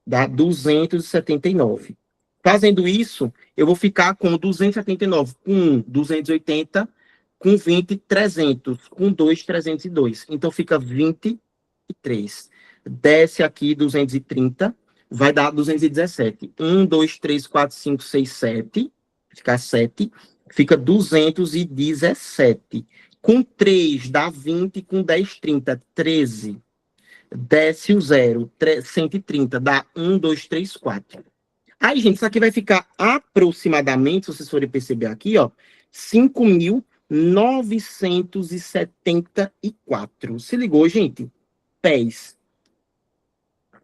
Dá 279. Fazendo isso, eu vou ficar com 279, com 1, 280, com 20, 300, com 2, 302. Então, fica 23. Desce aqui 230, vai dar 217. 1, 2, 3, 4, 5, 6, 7. Fica 7. Fica 217. Com 3 dá 20, com 10, 30, 13. Desce o 0, 130, dá 1, 2, 3, 4. Aí, gente, isso aqui vai ficar aproximadamente, se vocês forem perceber aqui, ó, 5.974. Se ligou, gente? Pés.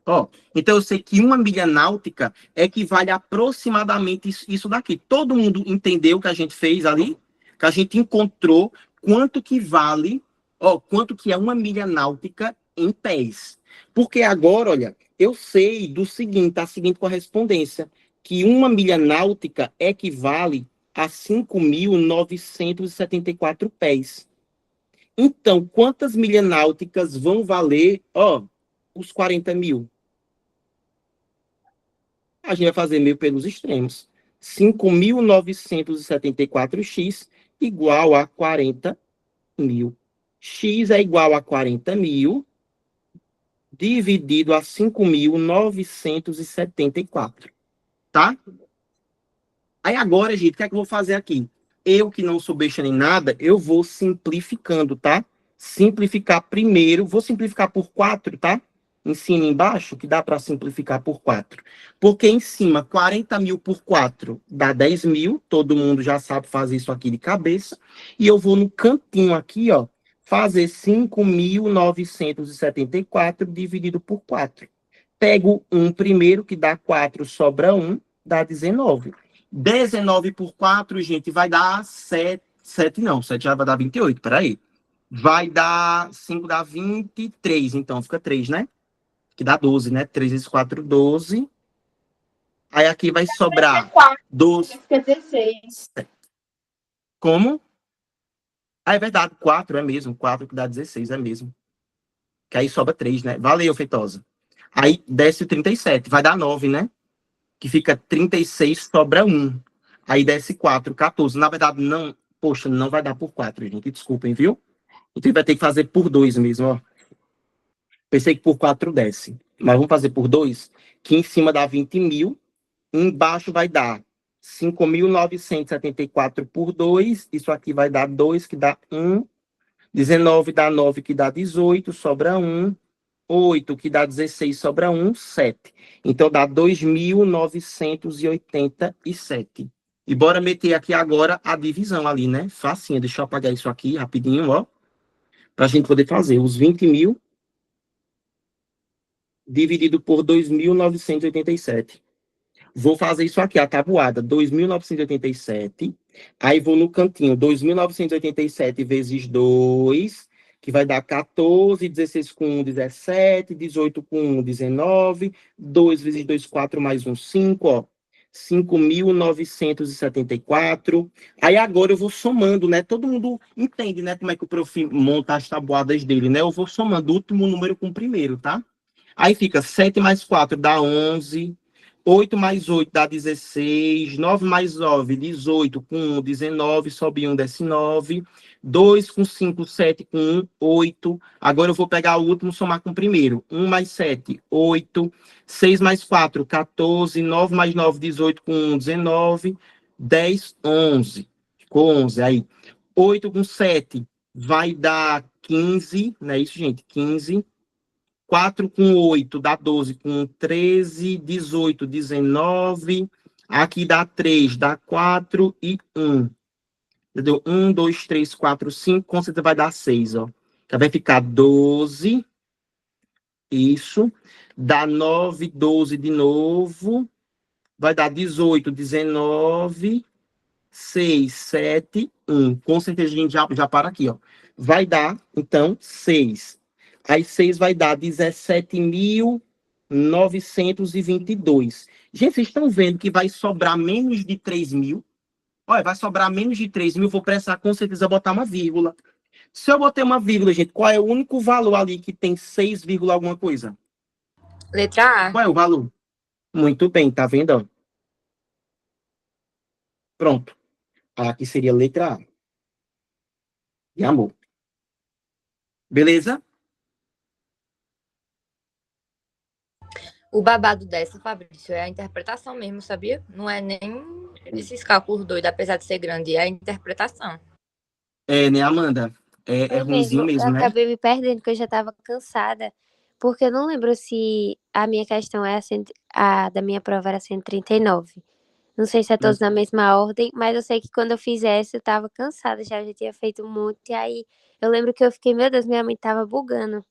Ó, então eu sei que 1 milha náutica equivale a aproximadamente isso daqui. Todo mundo entendeu o que a gente fez ali? Que a gente encontrou quanto que vale, ó, quanto que é 1 milha náutica em pés. Porque agora, olha, eu sei do seguinte, a seguinte correspondência, que 1 milha náutica equivale a 5.974 pés. Então, quantas milhas náuticas vão valer, ó, os 40 mil? A gente vai fazer meio pelos extremos. 5.974x igual a 40 mil. X é igual a 40 mil dividido a 5.974. Tá? Aí agora, gente, o que é que eu vou fazer aqui? Eu que não sou besta nem nada, eu vou simplificando, tá? Simplificar primeiro, vou simplificar por 4, tá? Em cima e embaixo, que dá para simplificar por 4. Porque em cima, 40 mil por 4 dá 10 mil. Todo mundo já sabe fazer isso aqui de cabeça. E eu vou no cantinho aqui, ó, fazer 5.974 dividido por 4. Pego 1 primeiro, que dá 4, sobra 1, dá 19. 19 por 4, gente, vai dar 7. 7 não, 7 já vai dar 28, peraí. Vai dar 5, dá 23, então fica 3, né? Que dá 12, né? 3 vezes 4, 12. Aí aqui vai sobrar 12. Fica 16. Como? Ah, é verdade, 4 é mesmo. 4 que dá 16 é mesmo. Que aí sobra 3, né? Valeu, Feitosa. Aí desce o 37, vai dar 9, né? Que fica 36, sobra 1. Aí desce 4, 14. Na verdade, não. Poxa, não vai dar por 4, gente. Desculpem, viu? Então vai ter que fazer por 2 mesmo, ó. Pensei que por 4 desce. Mas vamos fazer por 2, que em cima dá 20 mil. Embaixo vai dar 5.974 por 2. Isso aqui vai dar 2, que dá 1. 19 dá 9, que dá 18, sobra 1. 8, que dá 16, sobra 1, 7. Então dá 2.987. E bora meter aqui agora a divisão ali, né? Facinha. Deixa eu apagar isso aqui rapidinho, ó. Pra gente poder fazer os 20 mil dividido por 2.987. Vou fazer isso aqui, a tabuada, 2.987. Aí vou no cantinho, 2.987 vezes 2, que vai dar 14, 16 com 1, 17, 18 com 1, 19, 2 vezes 2, 4, mais 1, 5, ó. 5.974. Aí agora eu vou somando, né? Todo mundo entende, né? Como é que o prof monta as tabuadas dele, né? Eu vou somando o último número com o primeiro, tá? Aí fica 7 mais 4 dá 11. 8 mais 8 dá 16. 9 mais 9, 18. Com 1, 19. Sobe 1, desce 9. 2 com 5, 7 com 1, 8. Agora eu vou pegar o último, somar com o primeiro. 1 mais 7, 8. 6 mais 4, 14. 9 mais 9, 18 com 1, 19. 10, 11. Ficou 11 aí. 8 com 7 vai dar 15. Não é isso, gente? 15. 4 com 8 dá 12, com 13, 18, 19. Aqui dá 3, dá 4 e 1. Entendeu? 1, 2, 3, 4, 5. Com certeza vai dar 6, ó. Então vai ficar 12. Isso. Dá 9, 12 de novo. Vai dar 18, 19. 6, 7, 1. Com certeza a gente já para aqui, ó. Vai dar, então, 6. Aí 6 vai dar 17.922. Gente, vocês estão vendo que vai sobrar menos de 3.000? Olha, vai sobrar menos de 3.000, vou precisar com certeza botar uma vírgula. Se eu botar uma vírgula, gente, qual é o único valor ali que tem 6, alguma coisa? Letra A. Qual é o valor? Muito bem, tá vendo? Ó? Pronto. Aqui seria a letra A. De amor. Beleza? O babado dessa, Fabrício, é a interpretação mesmo, sabia? Não é nem esses cálculos doidos, apesar de ser grande, é a interpretação. É, né, Amanda? É Foi ruimzinho mesmo, eu né? acabei me perdendo, porque eu já estava cansada. Porque eu não lembro se a minha questão é a da minha prova era 139. Não sei se é todos na mesma ordem, mas eu sei que quando eu fiz essa, eu tava cansada já tinha feito muito. E aí eu lembro que eu fiquei, meu Deus, minha mente tava bugando.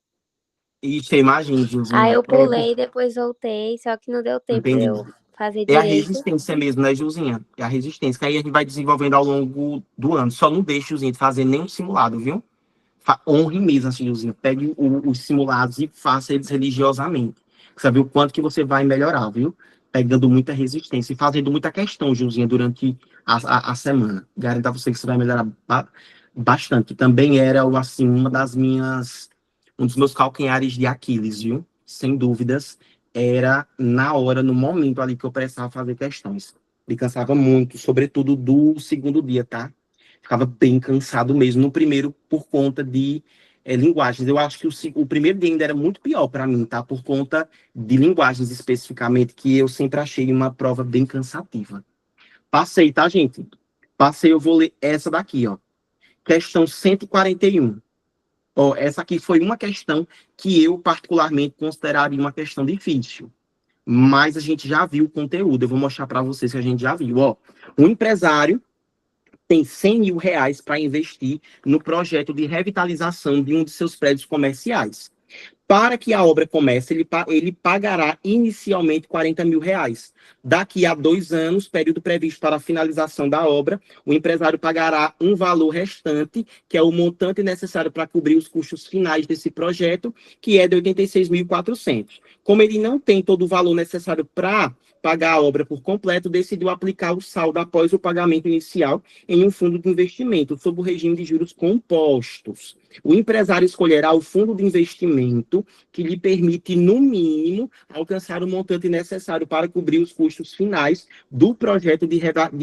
Isso, imagina, Aí Gilzinho. eu pulei, depois voltei, só que não deu tempo de Entendi. eu fazer É a direito. resistência mesmo, né, Gilzinha? É a resistência que aí a gente vai desenvolvendo ao longo do ano. Só não deixe, Gilzinha, de fazer nenhum simulado, viu? Honre mesmo, assim, Gilzinha. Pegue os simulados e faça eles religiosamente. Você viu o quanto que você vai melhorar, viu? Pegando muita resistência e fazendo muita questão, Gilzinha, durante a semana. Garanto a você que você vai melhorar bastante. Também era, assim, um dos meus calcanhares de Aquiles, viu? Sem dúvidas, era na hora, no momento ali que eu precisava fazer questões. Me cansava muito, sobretudo do segundo dia, tá? Ficava bem cansado mesmo. No primeiro, por conta de linguagens. Eu acho que o primeiro dia ainda era muito pior para mim, tá? Por conta de linguagens especificamente, que eu sempre achei uma prova bem cansativa. Passei, tá, gente? Passei, eu vou ler essa daqui, ó. Questão 141. Ó, essa aqui foi uma questão que eu, particularmente, consideraria uma questão difícil. Mas a gente já viu o conteúdo. Eu vou mostrar para vocês que a gente já viu. Ó, um empresário tem 100 mil reais para investir no projeto de revitalização de um de seus prédios comerciais. Para que a obra comece, ele pagará inicialmente 40 mil reais. Daqui a 2 anos, período previsto para a finalização da obra, o empresário pagará um valor restante, que é o montante necessário para cobrir os custos finais desse projeto, que é de 86.400. Como ele não tem todo o valor necessário para pagar a obra por completo, decidiu aplicar o saldo após o pagamento inicial em um fundo de investimento, sob o regime de juros compostos. O empresário escolherá o fundo de investimento que lhe permite, no mínimo, alcançar o montante necessário para cobrir os custos finais do projeto de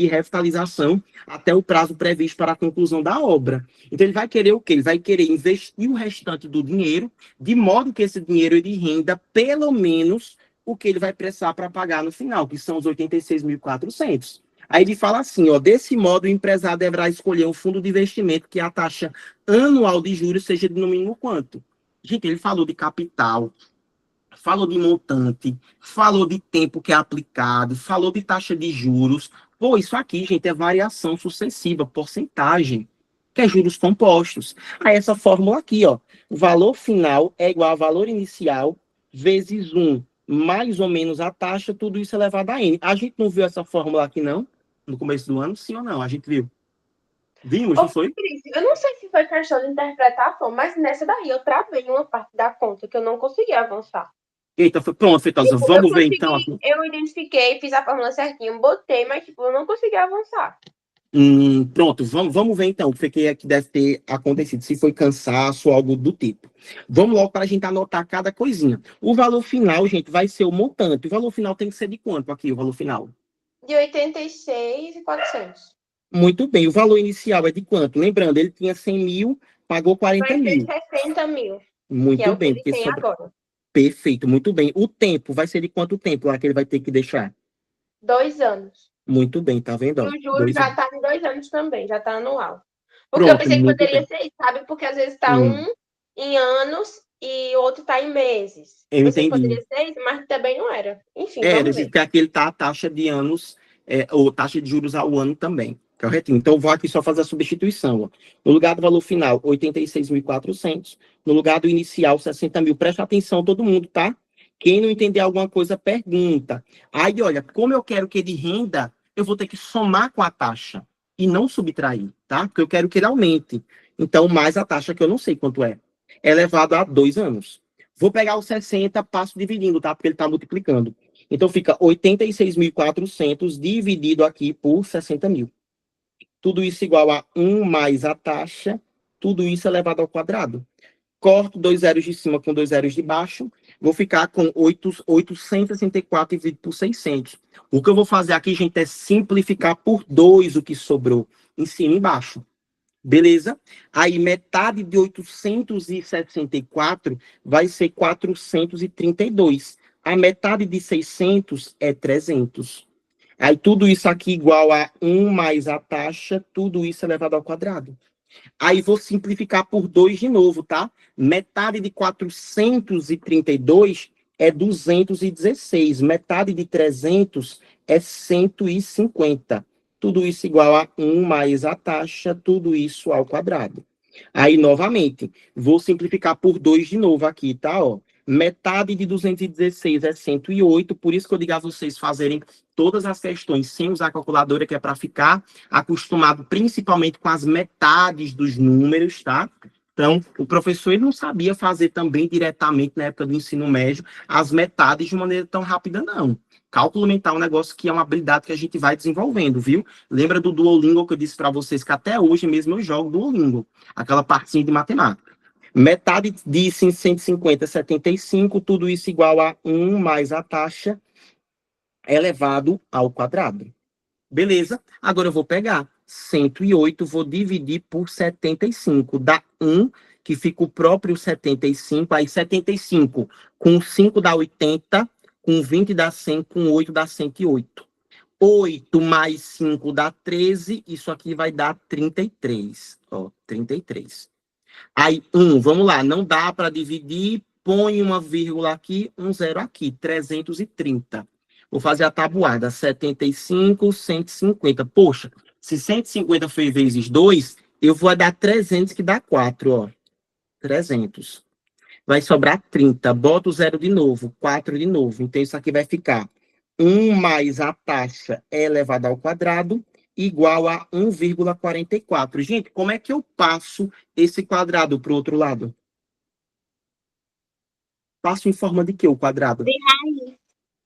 revitalização até o prazo previsto para a conclusão da obra. Então, ele vai querer o quê? Ele vai querer investir o restante do dinheiro, de modo que esse dinheiro ele renda pelo menos o que ele vai precisar para pagar no final, que são os 86.400. Aí ele fala assim, ó, desse modo o empresário deverá escolher um fundo de investimento que a taxa anual de juros seja de no mínimo quanto? Gente, ele falou de capital, falou de montante, falou de tempo que é aplicado, falou de taxa de juros. Pô, isso aqui, gente, é variação sucessiva, porcentagem, que é juros compostos. Aí essa fórmula aqui, ó, o valor final é igual ao valor inicial vezes 1 mais ou menos a taxa, tudo isso elevado a n. A gente não viu essa fórmula aqui, não? No começo do ano, sim ou não? A gente viu. Vimos, não foi? Eu não sei se foi questão de interpretação, mas nessa daí eu travei uma parte da conta que eu não consegui avançar. Eita, pronto, Feitosa, Tipo, vamos ver então aqui. Eu identifiquei, fiz a fórmula certinho, botei, mas tipo, eu não consegui avançar. Pronto, vamos ver então o que deve ter acontecido, se foi cansaço ou algo do tipo. Vamos logo para a gente anotar cada coisinha. O valor final, gente, vai ser o montante. O valor final tem que ser de quanto aqui, o valor final? De 86.400. Muito bem, o valor inicial é de quanto? Lembrando, ele tinha 100 mil, pagou 40 Vai mil. ser 60 mil, que é Muito o que bem, ele porque tem agora. Perfeito, muito bem. O tempo vai ser de quanto tempo lá que ele vai ter que deixar? 2 anos. Muito bem, tá vendo? E Ó, o juro 2 já anos. está em 2 anos também, já está anual. Porque eu Pronto, pensei que muito poderia bem. ser isso, sabe? Porque às vezes está Hum, um em anos e o outro está em meses. eu Pensei que entendi. poderia ser isso, mas também não era. Enfim, É, vamos ver. porque aqui ele tá a taxa de anos, ou taxa de juros ao ano também. Corretinho. Então, eu vou aqui só fazer a substituição. Ó. No lugar do valor final, 86.400. No lugar do inicial, 60 mil. Presta atenção, todo mundo, tá? Quem não entender alguma coisa, pergunta. Aí, olha, como eu quero que ele renda, eu vou ter que somar com a taxa e não subtrair, tá? Porque eu quero que ele aumente. Então, mais a taxa, que eu não sei quanto é. É elevado a 2 anos. Vou pegar o 60, passo dividindo, tá? Porque ele está multiplicando. Então, fica 86.400 dividido aqui por 60 mil. Tudo isso igual a 1 mais a taxa, tudo isso elevado ao quadrado. Corto 2 zeros de cima com 2 zeros de baixo, vou ficar com 864 dividido por 600. O que eu vou fazer aqui, gente, é simplificar por 2 o que sobrou, em cima e embaixo. Beleza? Aí, metade de 864 vai ser 432. A metade de 600 é 300. Aí, tudo isso aqui igual a 1 mais a taxa, tudo isso elevado ao quadrado. Aí, vou simplificar por 2 de novo, tá? Metade de 432 é 216. Metade de 300 é 150. Tudo isso igual a 1 mais a taxa, tudo isso ao quadrado. Aí, novamente, vou simplificar por 2 de novo aqui, tá? Ó, metade de 216 é 108, por isso que eu digo a vocês fazerem todas as questões sem usar a calculadora, que é para ficar acostumado principalmente com as metades dos números, tá? Então, o professor ele não sabia fazer também diretamente na época do ensino médio as metades de maneira tão rápida, não. Cálculo mental é um negócio que é uma habilidade que a gente vai desenvolvendo, viu? Lembra do Duolingo que eu disse para vocês que até hoje mesmo eu jogo Duolingo, aquela partezinha de matemática. Metade de 150 é 75, tudo isso igual a 1 mais a taxa elevado ao quadrado. Beleza? Agora eu vou pegar 108, vou dividir por 75. Dá 1, que fica o próprio 75. Aí 75 com 5 dá 80, com 20 dá 100, com 8 dá 108. 8 mais 5 dá 13, isso aqui vai dar 33. Ó, 33. Aí, 1, vamos lá, não dá para dividir, põe uma vírgula aqui, um zero aqui, 330. Vou fazer a tabuada, 75, 150. Poxa, se 150 foi vezes 2, eu vou dar 300, que dá 4, ó. 300. Vai sobrar 30. Bota o zero de novo, 4 de novo. Então, isso aqui vai ficar 1 mais a taxa elevada ao quadrado, igual a 1,44. Gente, como é que eu passo esse quadrado para o outro lado? Passo em forma de quê o quadrado? De raiz.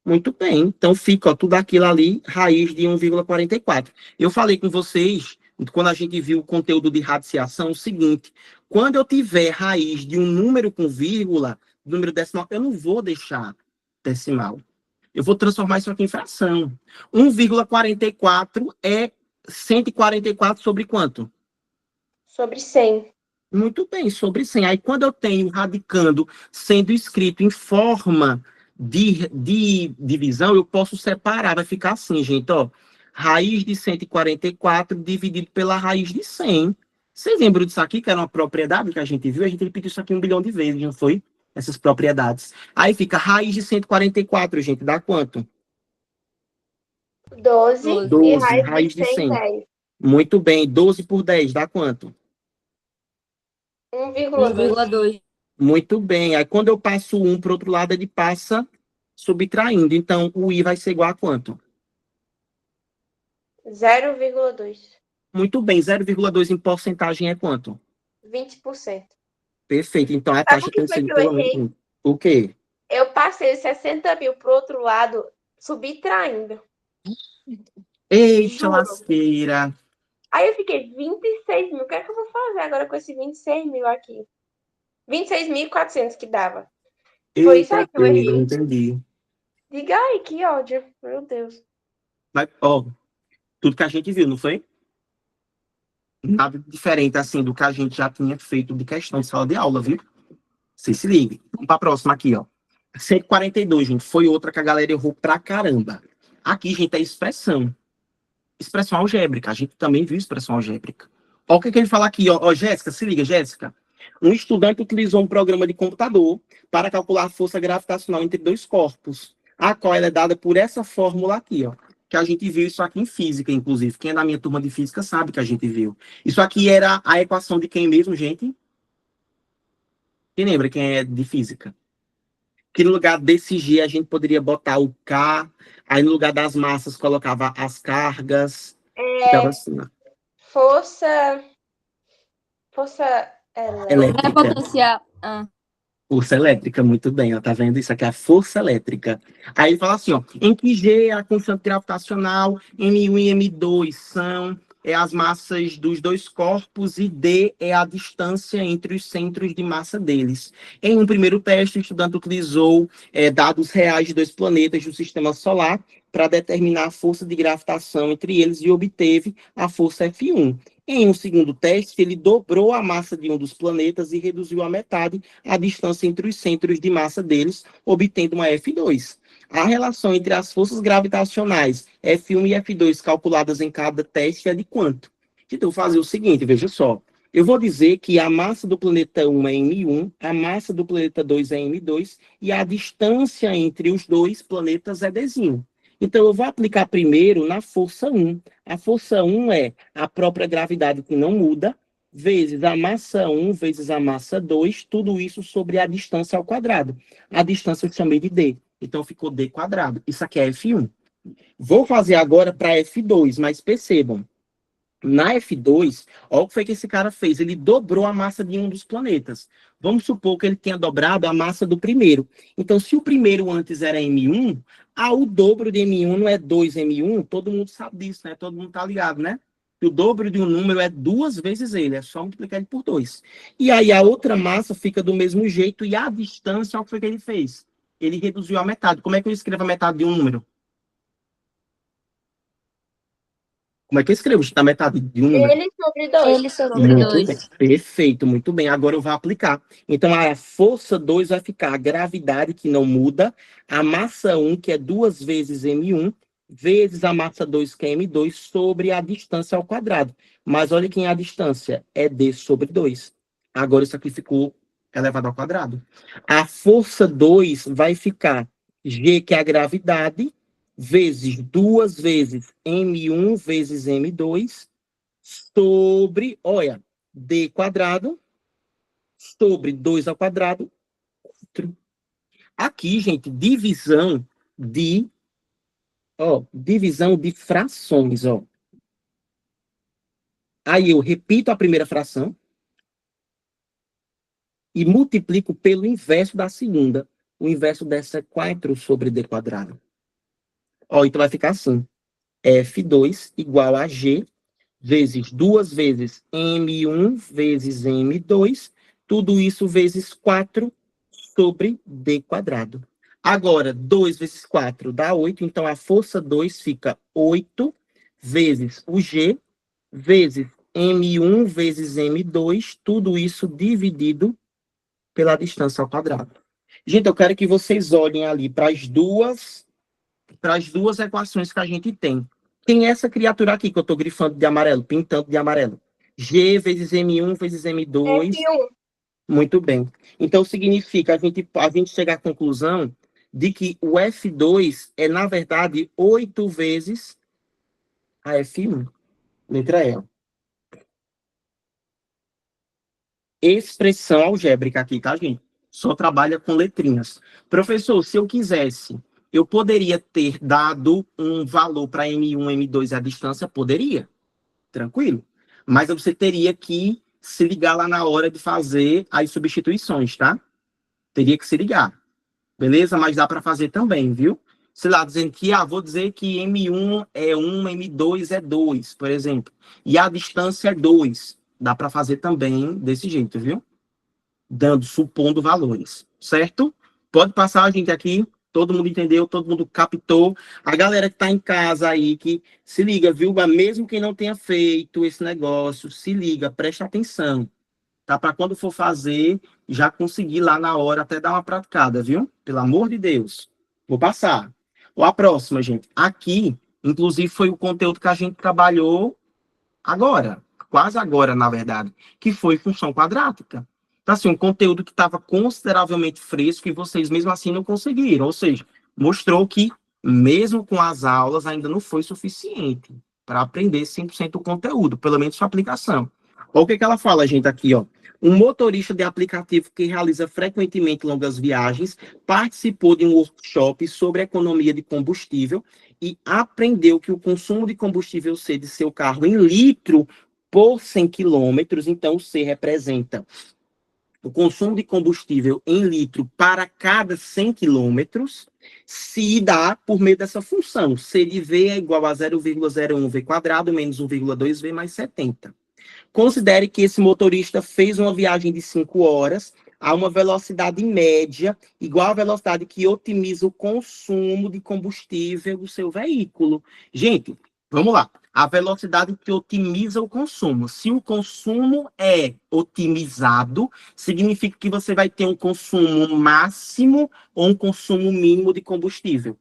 Muito bem. Então fica ó, tudo aquilo ali, raiz de 1,44. Eu falei com vocês, quando a gente viu o conteúdo de radiciação, o seguinte: quando eu tiver raiz de um número com vírgula, número decimal, eu não vou deixar decimal. Eu vou transformar isso aqui em fração. 1,44 é 144 sobre quanto? Sobre 100. Muito bem, sobre 100. Aí, quando eu tenho radicando sendo escrito em forma de divisão, eu posso separar. Vai ficar assim, gente, ó. Raiz de 144 dividido pela raiz de 100. Vocês lembram disso aqui, que era uma propriedade que a gente viu? A gente repetiu isso aqui 1 bilhão de vezes, não foi? Essas propriedades. Aí fica raiz de 144, gente, dá quanto? 12 e 12, raiz raiz de de 100, 100. 10. Muito bem, 12 por 10 dá quanto? 1,2. 1,2. Muito bem. Aí quando eu passo um para o outro lado, ele passa subtraindo. Então, o I vai ser igual a quanto? 0,2. Muito bem. 0,2 em porcentagem é quanto? 20%. Perfeito. Então, a Sabe taxa o tem que que foi ser que de eu pelo menos errei? um. O quê? Eu passei 60 mil pro outro lado, subtraindo. Eita, Juro. lasqueira. Aí eu fiquei 26 mil. O que é que eu vou fazer agora com esse 26 mil aqui? 26.400 que dava. Foi isso aí Eita, que eu eu errei. entendi. Diga aí, que ódio. Meu Deus. Mas, ó, tudo que a gente viu, não foi? Nada diferente, assim, do que a gente já tinha feito de questão de sala de aula, viu? Vocês se liguem. Vamos para a próxima aqui, ó. 142, gente. Foi outra que a galera errou pra caramba. Aqui, gente, é expressão. Expressão algébrica. A gente também viu expressão algébrica. Olha o que ele fala aqui, ó. Ó, Jéssica, se liga, Jéssica. Um estudante utilizou um programa de computador para calcular a força gravitacional entre dois corpos, a qual ela é dada por essa fórmula aqui, ó. Que a gente viu isso aqui em física, inclusive. Quem é da minha turma de física sabe que a gente viu. Isso aqui era a equação de quem mesmo, gente? Quem lembra quem é de física? Que no lugar desse G a gente poderia botar o K, aí no lugar das massas colocava as cargas. Ficava assim, ó. Força É Elétrica. potencial. Ah, Força elétrica, muito bem, ó, tá vendo? Isso aqui é a força elétrica. Aí ele fala assim, ó, em que G é a constante gravitacional, M1 e M2 são as massas dos dois corpos e D é a distância entre os centros de massa deles. Em um primeiro teste, o estudante utilizou dados reais de dois planetas do sistema solar para determinar a força de gravitação entre eles e obteve a força F1. Em um segundo teste, ele dobrou a massa de um dos planetas e reduziu a metade a distância entre os centros de massa deles, obtendo uma F2. A relação entre as forças gravitacionais F1 e F2 calculadas em cada teste é de quanto? Então, vou fazer o seguinte, veja só. Eu vou dizer que a massa do planeta 1 é M1, a massa do planeta 2 é M2 e a distância entre os dois planetas é Dzinho. Então, eu vou aplicar primeiro na força 1. A força 1 é a própria gravidade que não muda, vezes a massa 1 vezes a massa 2, tudo isso sobre a distância ao quadrado. A distância eu chamei de D. Então ficou D quadrado. Isso aqui é F1. Vou fazer agora para F2, mas percebam, na F2, olha o que foi que esse cara fez. Ele dobrou a massa de um dos planetas. Vamos supor que ele tenha dobrado a massa do primeiro. Então, se o primeiro antes era M1, o dobro de M1 não é 2M1, todo mundo sabe disso, né? Todo mundo tá ligado, né? Que o dobro de um número é 2 vezes ele, é só multiplicar ele por 2. E aí a outra massa fica do mesmo jeito e a distância, olha o que foi que ele fez. Ele reduziu a metade. Como é que eu escrevo a metade de um número? Como é que eu escrevo a metade de um número? Ele sobre 2. Ele sobre Muito bem, 2. perfeito, muito bem. Agora eu vou aplicar. Então, a força 2 vai ficar a gravidade, que não muda, a massa 1, que é 2 vezes M1, vezes a massa 2, que é M2, sobre a distância ao quadrado. Mas olha quem é a distância, é D sobre 2. Agora isso aqui ficou elevado ao quadrado. A força 2 vai ficar G, que é a gravidade, vezes 2 vezes M1 vezes M2, sobre, olha, D quadrado, sobre 2 ao quadrado. Aqui, gente, divisão de frações, ó. Aí eu repito a primeira fração e multiplico pelo inverso da segunda. O inverso dessa é 4 sobre D quadrado. Ó, então vai ficar assim. F2 igual a G vezes 2 vezes M1 vezes M2, tudo isso vezes 4 sobre D quadrado. Agora, 2 vezes 4 dá 8, então a força 2 fica 8 vezes o G, vezes M1 vezes M2, tudo isso dividido pela distância ao quadrado. Gente, eu quero que vocês olhem ali para as duas equações que a gente tem. Tem essa criatura aqui que eu estou grifando de amarelo, pintando de amarelo. G vezes M1 vezes M2. F1. Muito bem. Então, significa a gente chegar à conclusão de que o F2 é, na verdade, 8 vezes a F1. Letra E. Expressão algébrica aqui, tá, gente? Só trabalha com letrinhas. Professor, se eu quisesse, eu poderia ter dado um valor para M1, M2 à distância? Poderia, tranquilo. Mas você teria que se ligar lá na hora de fazer as substituições, tá? Teria que se ligar. Beleza? Mas dá para fazer também, viu? Sei lá, dizendo que, vou dizer que M1 é 1, M2 é 2, por exemplo. E a distância é 2. Dá para fazer também desse jeito, viu? Supondo valores, certo? Pode passar a gente aqui, todo mundo entendeu, todo mundo captou. A galera que está em casa aí, que se liga, viu? Mesmo quem não tenha feito esse negócio, se liga, presta atenção. Tá? Para quando for fazer, já conseguir lá na hora até dar uma praticada, viu? Pelo amor de Deus. Vou passar. A próxima, gente. Aqui, inclusive, foi o conteúdo que a gente trabalhou agora, quase agora, na verdade, que foi função quadrática. Então, assim, um conteúdo que estava consideravelmente fresco e vocês mesmo assim não conseguiram. Ou seja, mostrou que, mesmo com as aulas, ainda não foi suficiente para aprender 100% do conteúdo, pelo menos sua aplicação. Olha o que ela fala, gente, aqui, ó. Um motorista de aplicativo que realiza frequentemente longas viagens participou de um workshop sobre economia de combustível e aprendeu que o consumo de combustível C de seu carro em litro por 100 quilômetros, então o C representa o consumo de combustível em litro para cada 100 quilômetros, se dá por meio dessa função. C de V é igual a 0,01 V quadrado menos 1,2 V mais 70. Considere que esse motorista fez uma viagem de 5 horas a uma velocidade média igual à velocidade que otimiza o consumo de combustível do seu veículo. Gente, vamos lá. A velocidade que otimiza o consumo. Se o consumo é otimizado, significa que você vai ter um consumo máximo ou um consumo mínimo de combustível.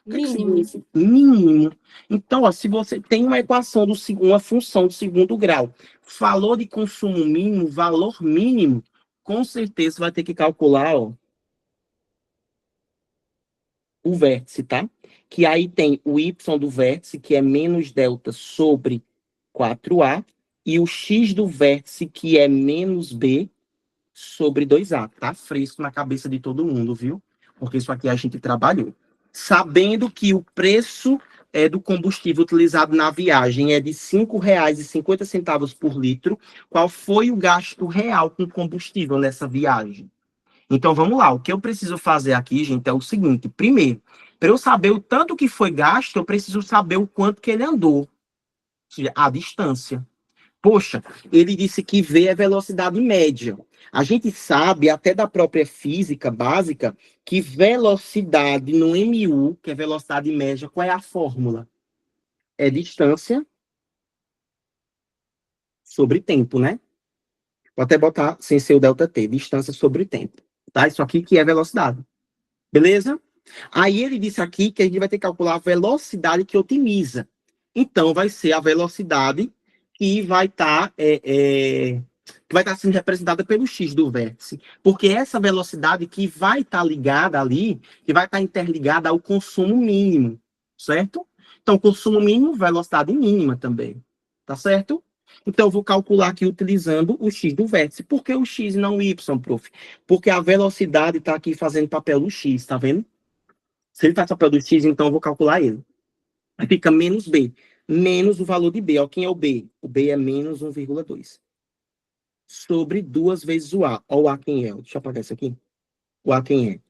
Mínimo. Mínimo. Então, ó, se você tem uma equação uma função do segundo grau, falou de consumo mínimo, valor mínimo, com certeza vai ter que calcular, ó, o vértice, tá? Que aí tem o y do vértice, que é menos delta sobre 4a, e o x do vértice, que é menos b sobre 2a. Tá fresco na cabeça de todo mundo, viu? Porque isso aqui a gente trabalhou. Sabendo que o preço do combustível utilizado na viagem é de R$ 5,50 por litro, qual foi o gasto real com combustível nessa viagem? Então, vamos lá. O que eu preciso fazer aqui, gente, é o seguinte. Primeiro, para eu saber o tanto que foi gasto, eu preciso saber o quanto que ele andou. Ou seja, a distância. Poxa, ele disse que V é velocidade média. A gente sabe, até da própria física básica, que velocidade no MU, que é velocidade média, qual é a fórmula? É distância sobre tempo, né? Vou até botar sem ser o ΔT, distância sobre tempo. Tá? Isso aqui que é velocidade. Beleza? Aí ele disse aqui que a gente vai ter que calcular a velocidade que otimiza. Então, vai ser a velocidade que vai estar sendo representada pelo x do vértice. Porque essa velocidade que vai estar ligada ali, que vai estar interligada ao consumo mínimo, certo? Então, consumo mínimo, velocidade mínima também, tá certo? Então, eu vou calcular aqui utilizando o x do vértice. Por que o x e não o y, prof? Porque a velocidade está aqui fazendo papel do x, tá vendo? Se ele faz papel do x, então eu vou calcular ele. Aí fica menos b, menos o valor de b. Ó, quem é o b? O b é menos 1,2. Sobre 2 vezes o a. Ó, o a quem é? Deixa eu apagar isso aqui. O a quem é?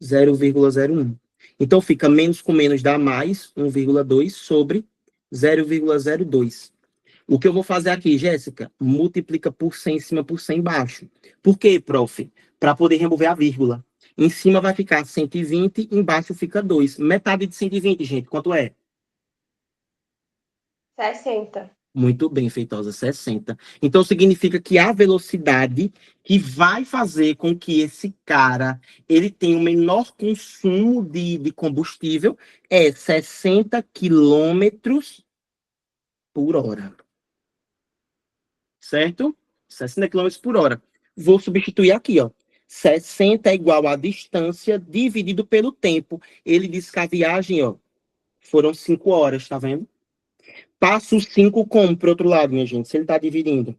0,01. Então fica menos com menos dá mais 1,2 sobre 0,02. O que eu vou fazer aqui, Jéssica? Multiplica por 100 em cima por 100 embaixo. Por quê, prof? Para poder remover a vírgula. Em cima vai ficar 120, embaixo fica 2. Metade de 120, gente, quanto é? 60. Muito bem, Feitosa, 60. Então, significa que a velocidade que vai fazer com que esse cara ele tenha o menor consumo de combustível é 60 quilômetros por hora. Certo? 60 quilômetros por hora. Vou substituir aqui, ó. 60 é igual a distância dividido pelo tempo. Ele disse que a viagem, ó, foram 5 horas, tá vendo? Passo 5 como pro outro lado, minha gente? Se ele tá dividindo.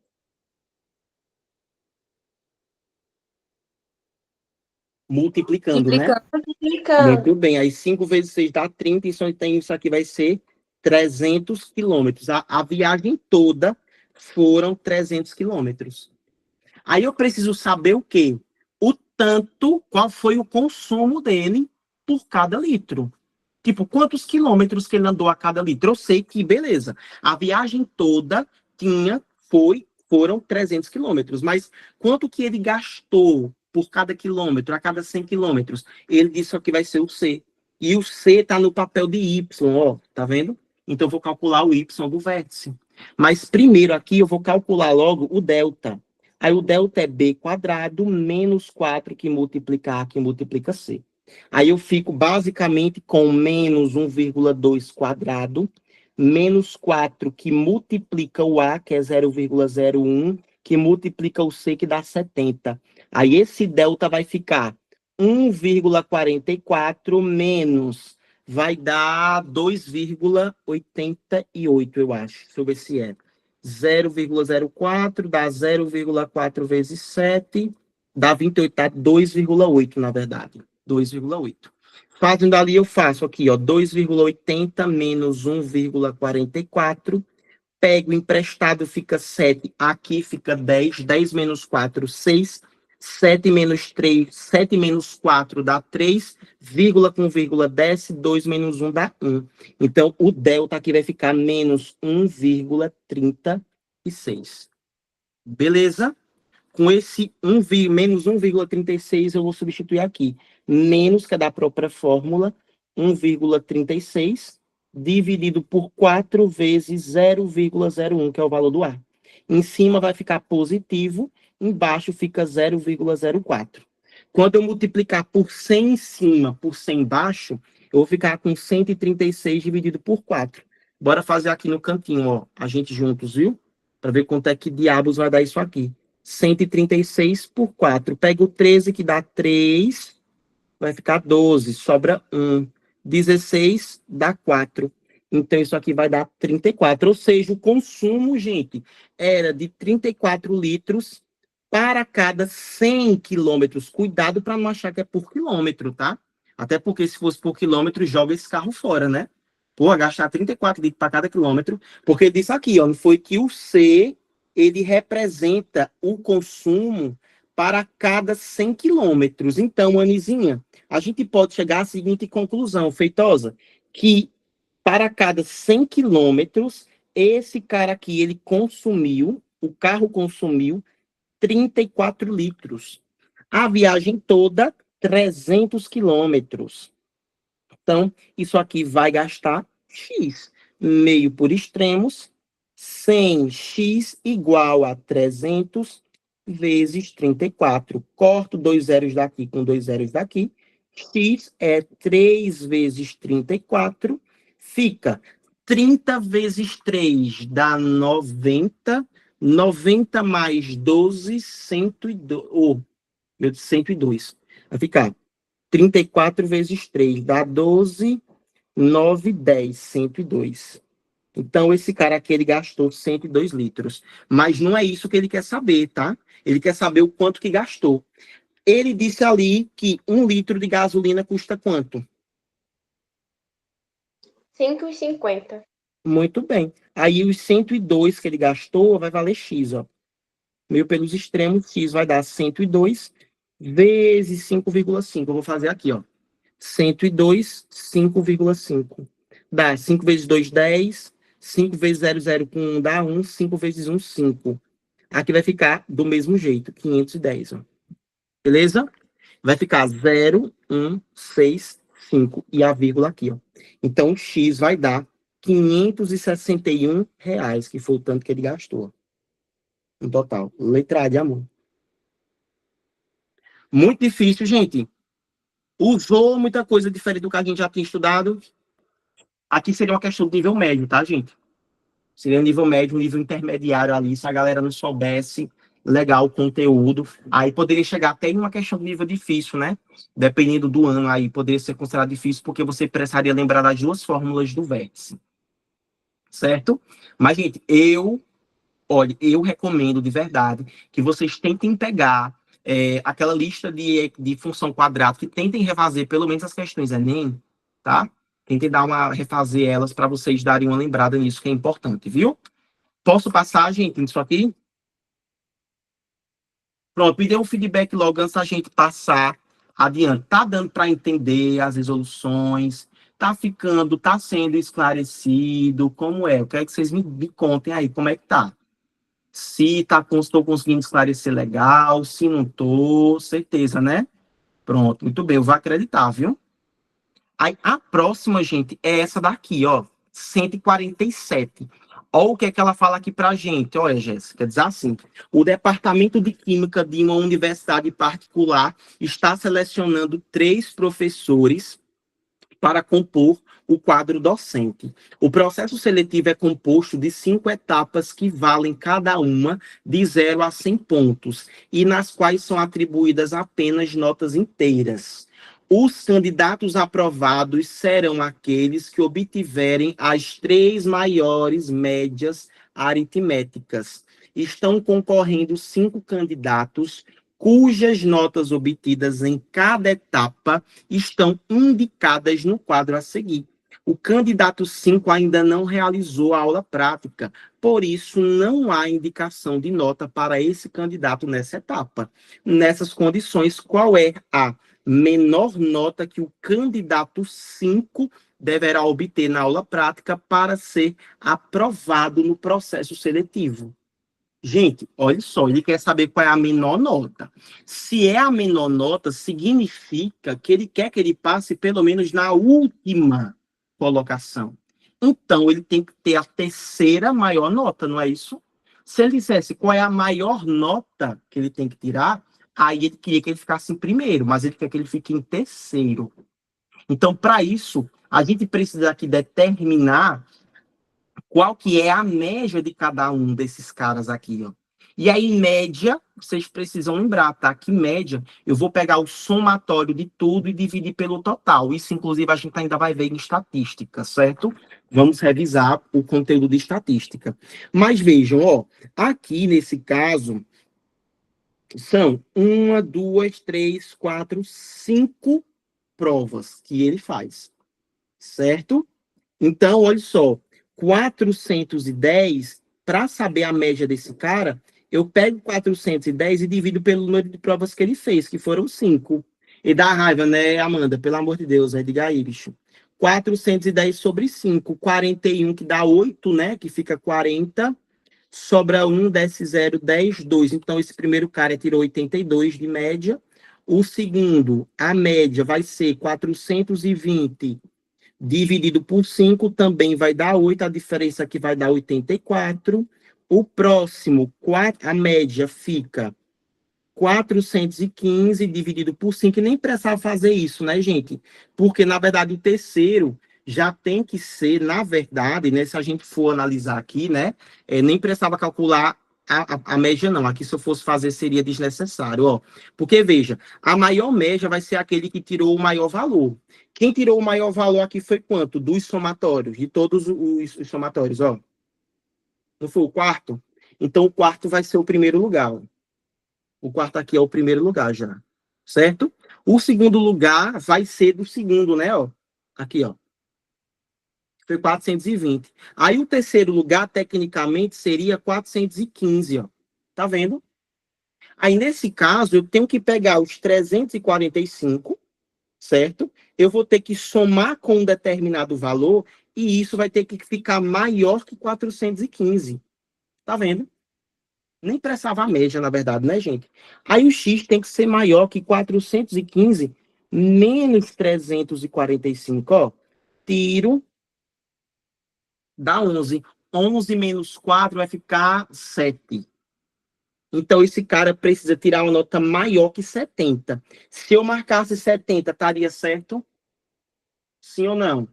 Multiplicando, né? Multiplicando. Muito bem. Aí 5 vezes 6 dá 30, então isso aqui vai ser 300 quilômetros. A viagem toda foram 300 quilômetros. Aí eu preciso saber o quê? O tanto, qual foi o consumo dele por cada litro. Tipo, quantos quilômetros que ele andou a cada litro? Eu sei que, beleza, a viagem toda foram 300 quilômetros, mas quanto que ele gastou por cada quilômetro, a cada 100 quilômetros? Ele disse que vai ser o C. E o C está no papel de Y, ó, tá vendo? Então, eu vou calcular o Y do vértice. Mas primeiro aqui, eu vou calcular logo o delta. Aí o delta é B quadrado menos 4 que multiplica A, que multiplica C. Aí eu fico basicamente com menos 1,2 quadrado, menos 4 que multiplica o A, que é 0,01, que multiplica o C, que dá 70. Aí esse delta vai ficar 1,44 menos, vai dar 2,88, eu acho. Deixa eu ver se é. 0,04 dá 0,4 vezes 7, dá 28, dá 2,8, na verdade. 2,8. Fazendo ali, eu faço aqui, ó, 2,80 menos 1,44. Pego emprestado, fica 7. Aqui fica 10. 10 menos 4, 6. 7 menos 3, 7 menos 4 dá 3. Vírgula com vírgula desce. 2 menos 1 dá 1. Então, o delta aqui vai ficar menos 1,36. Beleza? Com esse menos 1,36, eu vou substituir aqui. Menos, que é da própria fórmula, 1,36, dividido por 4 vezes 0,01, que é o valor do A. Em cima vai ficar positivo, embaixo fica 0,04. Quando eu multiplicar por 100 em cima, por 100 embaixo, eu vou ficar com 136 dividido por 4. Bora fazer aqui no cantinho, ó, a gente juntos, viu? Para ver quanto é que diabos vai dar isso aqui. 136 por 4. Pega o 13, que dá 3, vai ficar 12, sobra 1. 16 dá 4. Então, isso aqui vai dar 34. Ou seja, o consumo, gente, era de 34 litros para cada 100 quilômetros. Cuidado para não achar que é por quilômetro, tá? Até porque, se fosse por quilômetro, joga esse carro fora, né? Pô, gastar 34 litros para cada quilômetro. Porque disse aqui, ó, foi que o C, ele representa o consumo para cada 100 quilômetros. Então, Anizinha, a gente pode chegar à seguinte conclusão, Feitosa, que para cada 100 quilômetros, esse cara aqui, ele consumiu, o carro consumiu 34 litros. A viagem toda, 300 quilômetros. Então, isso aqui vai gastar X. Meio por extremos, 100x igual a 300 vezes 34. Corto 2 zeros daqui com 2 zeros daqui. X é 3 vezes 34. Fica 30 vezes 3 dá 90. 90 mais 12, 102. Oh, 102. Vai ficar 34 vezes 3 dá 12. 9, 10, 102. Então, esse cara aqui, ele gastou 102 litros. Mas não é isso que ele quer saber, tá? Ele quer saber o quanto que gastou. Ele disse ali que 1 litro de gasolina custa quanto? 5,50. Muito bem. Aí, os 102 que ele gastou vai valer X, ó. Meio pelos extremos, X vai dar 102 vezes 5,5. Eu vou fazer aqui, ó. 102, 5,5. Dá 5 vezes 2, 10. 5 vezes 0,0 com 1 dá 1. 5 vezes 1, 5. Aqui vai ficar do mesmo jeito, 510. Ó. Beleza? Vai ficar 0, 1, 6, 5. E a vírgula aqui. Ó. Então, o X vai dar R$ 561, que foi o tanto que ele gastou. No total. Letra A de amor. Muito difícil, gente. Usou muita coisa diferente do que a gente já tinha estudado. Aqui seria uma questão de nível médio, tá, gente? Seria um nível médio, um nível intermediário ali. Se a galera não soubesse legal o conteúdo, aí poderia chegar até em uma questão de nível difícil, né? Dependendo do ano, aí poderia ser considerado difícil, porque você precisaria lembrar das duas fórmulas do vértice. Certo? Mas, gente, eu recomendo de verdade que vocês tentem pegar aquela lista de função quadrática, que tentem refazer pelo menos as questões Enem, tá? Tentem refazer elas para vocês darem uma lembrada nisso, que é importante, viu? Posso passar, gente, nisso aqui? Pronto, me dê um feedback logo antes da gente passar adiante. Tá dando para entender as resoluções? Tá sendo esclarecido? Como é? Eu quero que vocês me contem aí como é que tá. Se estou conseguindo esclarecer legal, se não estou, certeza, né? Pronto, muito bem, eu vou acreditar, viu? Aí, a próxima, gente, é essa daqui, ó, 147. Olha o que é que ela fala aqui pra gente. Olha, Jéssica, diz assim: o Departamento de Química de uma universidade particular está selecionando 3 professores para compor o quadro docente. O processo seletivo é composto de 5 etapas que valem cada uma de 0 a 100 pontos e nas quais são atribuídas apenas notas inteiras. Os candidatos aprovados serão aqueles que obtiverem as 3 maiores médias aritméticas. Estão concorrendo 5 candidatos cujas notas obtidas em cada etapa estão indicadas no quadro a seguir. O candidato 5 ainda não realizou a aula prática, por isso não há indicação de nota para esse candidato nessa etapa. Nessas condições, qual é a menor nota que o candidato 5 deverá obter na aula prática para ser aprovado no processo seletivo? Gente, olha só, ele quer saber qual é a menor nota. Se é a menor nota, significa que ele quer que ele passe pelo menos na última colocação. Então, ele tem que ter a terceira maior nota, não é isso? Se ele dissesse qual é a maior nota que ele tem que tirar, aí ele queria que ele ficasse em primeiro, mas ele quer que ele fique em terceiro. Então, para isso, a gente precisa aqui determinar qual que é a média de cada um desses caras aqui, ó. E aí, média, vocês precisam lembrar, tá? Que média, eu vou pegar o somatório de tudo e dividir pelo total. Isso, inclusive, a gente ainda vai ver em estatística, certo? Vamos revisar o conteúdo de estatística. Mas vejam, ó, aqui nesse caso, são 1, 2, 3, 4, 5 provas que ele faz, certo? Então, olha só, 410, para saber a média desse cara, eu pego 410 e divido pelo número de provas que ele fez, que foram 5. E dá raiva, né, Amanda? Pelo amor de Deus, diga aí, bicho. 410 sobre 5, 41, que dá 8, né? Que fica 40. Sobra 1, desce 0, 10, 2. Então, esse primeiro cara tirou 82 de média. O segundo, a média vai ser 420 dividido por 5 também vai dar 8, a diferença aqui vai dar 84. O próximo, a média fica 415 dividido por 5, e nem precisava fazer isso, né, gente? Porque, na verdade, o terceiro já tem que ser, na verdade, né, se a gente for analisar aqui, né, nem precisava calcular a média, não. Aqui, se eu fosse fazer, seria desnecessário, ó. Porque, veja, a maior média vai ser aquele que tirou o maior valor. Quem tirou o maior valor aqui foi quanto? Dos somatórios, de todos os somatórios, ó. Não foi o quarto? Então, o quarto vai ser o primeiro lugar, ó. O quarto aqui é o primeiro lugar já, certo? O segundo lugar vai ser do segundo, né, ó. Aqui, ó. Foi 420. Aí o terceiro lugar, tecnicamente, seria 415, ó. Tá vendo? Aí, nesse caso, eu tenho que pegar os 345, certo? Eu vou ter que somar com um determinado valor e isso vai ter que ficar maior que 415. Tá vendo? Nem precisava a média, na verdade, né, gente? Aí o X tem que ser maior que 415 menos 345, ó. Tiro, dá 11. 11 menos 4 vai ficar 7. Então, esse cara precisa tirar uma nota maior que 70. Se eu marcasse 70, estaria certo? Sim ou não?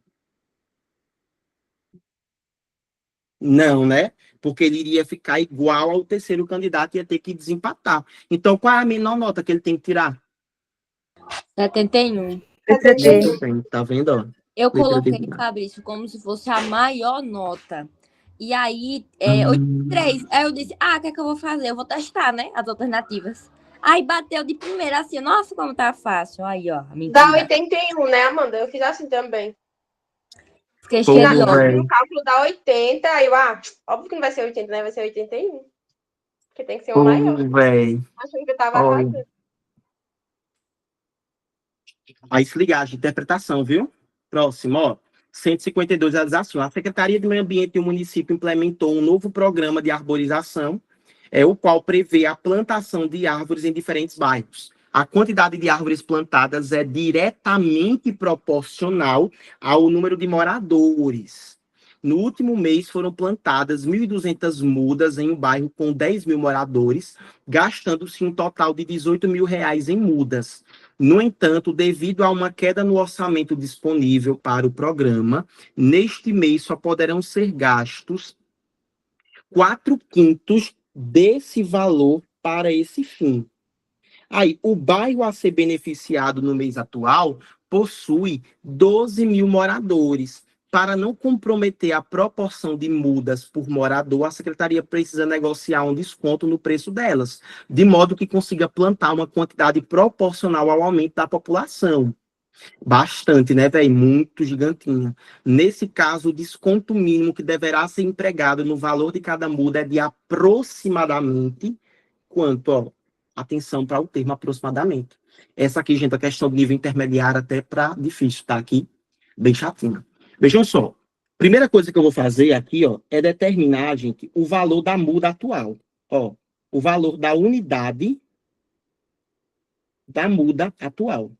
Não, né? Porque ele iria ficar igual ao terceiro candidato e ia ter que desempatar. Então, qual é a menor nota que ele tem que tirar? 71. Letra D. Tá vendo, ó? Eu Letra coloquei, D. Fabrício, como se fosse a maior nota. E aí, 83. Aí eu disse, o que é que eu vou fazer? Eu vou testar, né? As alternativas. Aí bateu de primeira assim. Nossa, como tá fácil. Aí, ó. Dá Mentira. 81, né, Amanda? Eu fiz assim também. Fiquei cheia de Pô, ódio. No cálculo dá 80, aí eu, óbvio que não vai ser 80, né? Vai ser 81. Porque tem que ser um maior. velho. Achando que eu tava arrasando. Aí se ligar, de interpretação, viu? Próximo, ó. 152 ela diz assim: a Secretaria de Meio Ambiente do município implementou um novo programa de arborização, o qual prevê a plantação de árvores em diferentes bairros. A quantidade de árvores plantadas é diretamente proporcional ao número de moradores. No último mês foram plantadas 1.200 mudas em um bairro com 10 mil moradores, gastando-se um total de R$ 18 mil em mudas. No entanto, devido a uma queda no orçamento disponível para o programa, neste mês só poderão ser gastos 4/5 desse valor para esse fim. Aí, o bairro a ser beneficiado no mês atual possui 12 mil moradores. Para não comprometer a proporção de mudas por morador, a secretaria precisa negociar um desconto no preço delas, de modo que consiga plantar uma quantidade proporcional ao aumento da população. Bastante, né, velho? Muito gigantinho. Nesse caso, o desconto mínimo que deverá ser empregado no valor de cada muda é de aproximadamente quanto, ó? Atenção para o termo aproximadamente. Essa aqui, gente, a questão de nível intermediário até para difícil, tá aqui bem chatinho. Vejam só. Primeira coisa que eu vou fazer aqui, ó, é determinar, gente, o valor da muda atual. Ó, o valor da unidade da muda atual.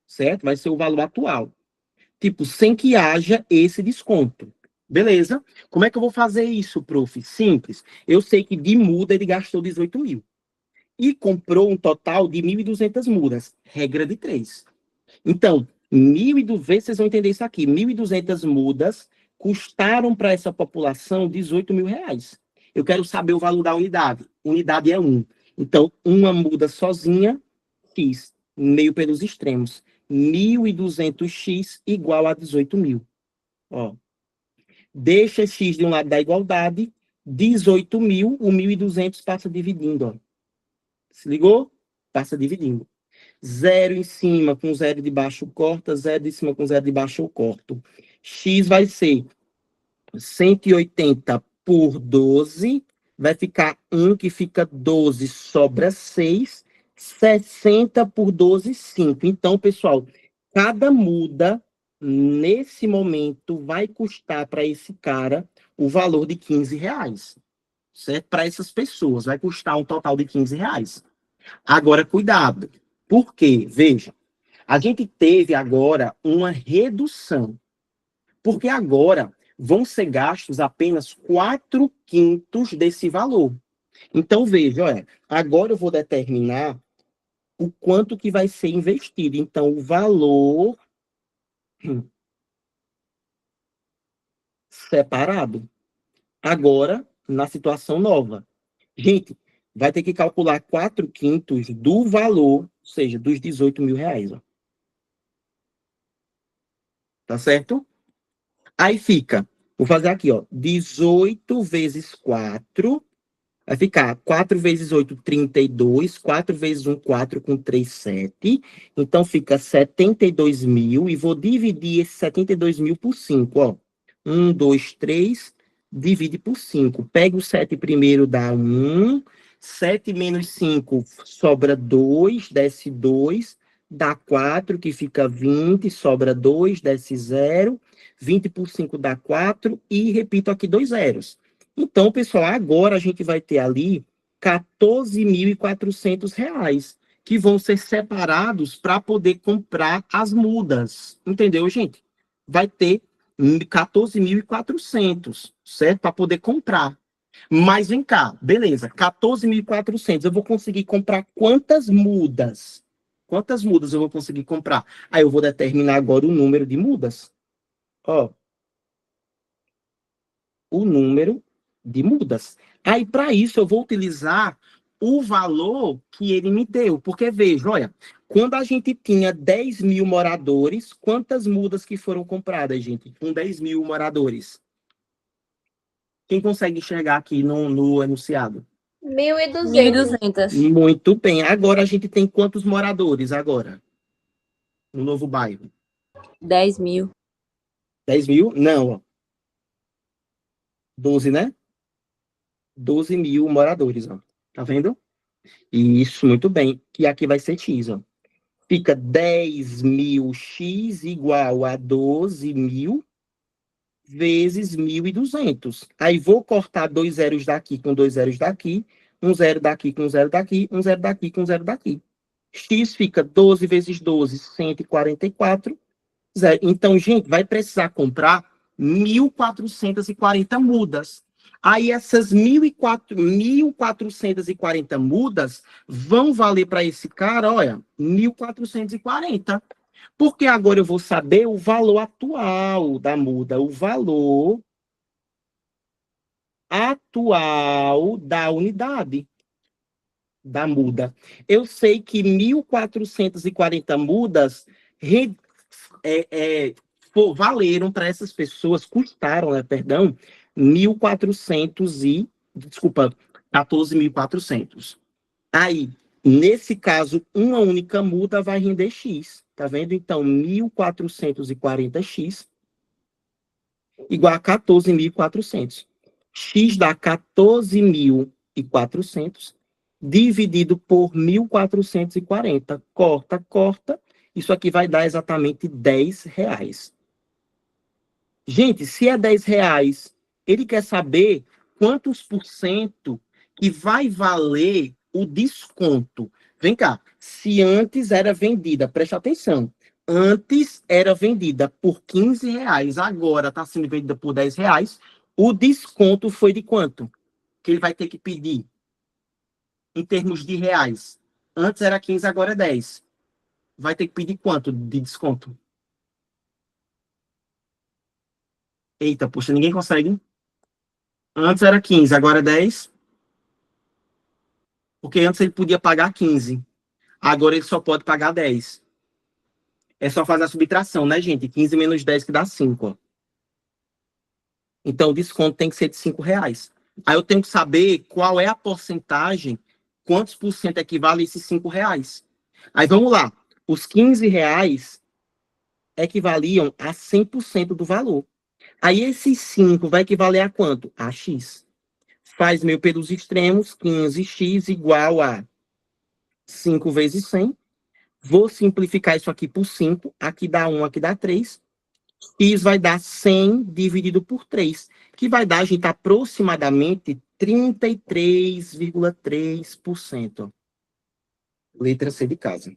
Certo? Vai ser o valor atual. Tipo, sem que haja esse desconto. Beleza? Como é que eu vou fazer isso, prof? Simples. Eu sei que de muda ele gastou 18 mil. E comprou um total de 1.200 mudas. Regra de 3. Então, 1.200, vocês vão entender isso aqui. 1.200 mudas custaram para essa população 18 mil reais. Eu quero saber o valor da unidade. Unidade é 1. Então, uma muda sozinha, X. Meio pelos extremos. 1.200x igual a 18 mil. Ó. Deixa x de um lado da igualdade, 18 mil, o 1.200 passa dividindo. Ó. Se ligou? Passa dividindo. 0 em cima com 0 de baixo corta, 0 em cima com 0 de baixo eu corto. X vai ser 180 por 12, vai ficar 1 que fica 12, sobra 6, 60 por 12, 5. Então, pessoal, cada muda, nesse momento, vai custar para esse cara o valor de 15 reais. Certo? Para essas pessoas, vai custar um total de 15 reais. Agora, cuidado. Por quê? Veja, a gente teve agora uma redução. Porque agora vão ser gastos apenas 4/5 desse valor. Então, veja, olha, agora eu vou determinar o quanto que vai ser investido. Então, o valor separado. Agora, na situação nova. Gente, vai ter que calcular 4/5 do valor, ou seja, dos 18 mil reais. Ó. Tá certo? Aí fica, vou fazer aqui, ó, 18 vezes 4, vai ficar 4 vezes 8, 32, 4 vezes 1, 4 com 3, 7. Então, fica 72 mil e vou dividir esse 72 mil por 5, ó. 1, 2, 3, divide por 5. Pega o 7 primeiro, dá 1. 7 menos 5, sobra 2, desce 2. Dá 4, que fica 20, sobra 2, desce 0. 20 por 5 dá 4 e repito aqui 2 zeros. Então, pessoal, agora a gente vai ter ali R$ 14.400 que vão ser separados para poder comprar as mudas. Entendeu, gente? Vai ter 14.400, certo? Para poder comprar. Mas vem cá, beleza, 14.400. Eu vou conseguir comprar quantas mudas? Quantas mudas eu vou conseguir comprar? Aí eu vou determinar agora o número de mudas. Ó, o número de mudas. Aí, para isso, eu vou utilizar o valor que ele me deu. Porque, veja, olha, quando a gente tinha 10 mil moradores, quantas mudas que foram compradas, gente? Com 10 mil moradores. Quem consegue enxergar aqui no enunciado? 1.200. 1.200. Muito bem. Agora a gente tem quantos moradores agora? No novo bairro? 10 mil. 10 mil? Não, ó. 12, né? 12 mil moradores, ó. Tá vendo? Isso, muito bem. E aqui vai ser X, ó. Fica 10.000x igual a 12.000 vezes 1.200. Aí vou cortar 2 zeros daqui com 2 zeros daqui, um zero daqui com um zero daqui, um zero daqui com um zero daqui. X fica 12 vezes 12, 144. Zero. Então, gente, vai precisar comprar 1.440 mudas. Aí essas 1.440 mudas vão valer para esse cara, olha, 1.440. Porque agora eu vou saber o valor atual da muda, o valor atual da unidade da muda. Eu sei que 1.440 mudas valeram para essas pessoas, custaram, né, perdão, 14.400. Aí, nesse caso, uma única muda vai render X, tá vendo? Então, 1.440x igual a 14.400. X dá 14.400 dividido por 1.440. Corta, corta. Isso aqui vai dar exatamente R$10. Gente, se é R$10, ele quer saber quantos por cento que vai valer o desconto. Vem cá, se antes era vendida, preste atenção, antes era vendida por R$15, agora está sendo vendida por R$10, o desconto foi de quanto? Que ele vai ter que pedir em termos de reais. Antes era 15, agora é 10. Vai ter que pedir quanto de desconto? Eita, poxa, ninguém consegue. Antes era 15, agora é 10. Porque antes ele podia pagar 15. Agora ele só pode pagar 10. É só fazer a subtração, né, gente? 15 menos 10 que dá 5. Ó. Então o desconto tem que ser de R$5. Aí eu tenho que saber qual é a porcentagem, quantos por cento equivale a esses R$5. Aí vamos lá. Os R$15 equivaliam a 100% do valor. Aí esses 5 vai equivaler a quanto? A X. Faz meio pelos extremos, 15x igual a 5 vezes 100. Vou simplificar isso aqui por 5. Aqui dá 1, aqui dá 3. X vai dar 100 dividido por 3, que vai dar, gente, aproximadamente 33,3%. Letra C de casa.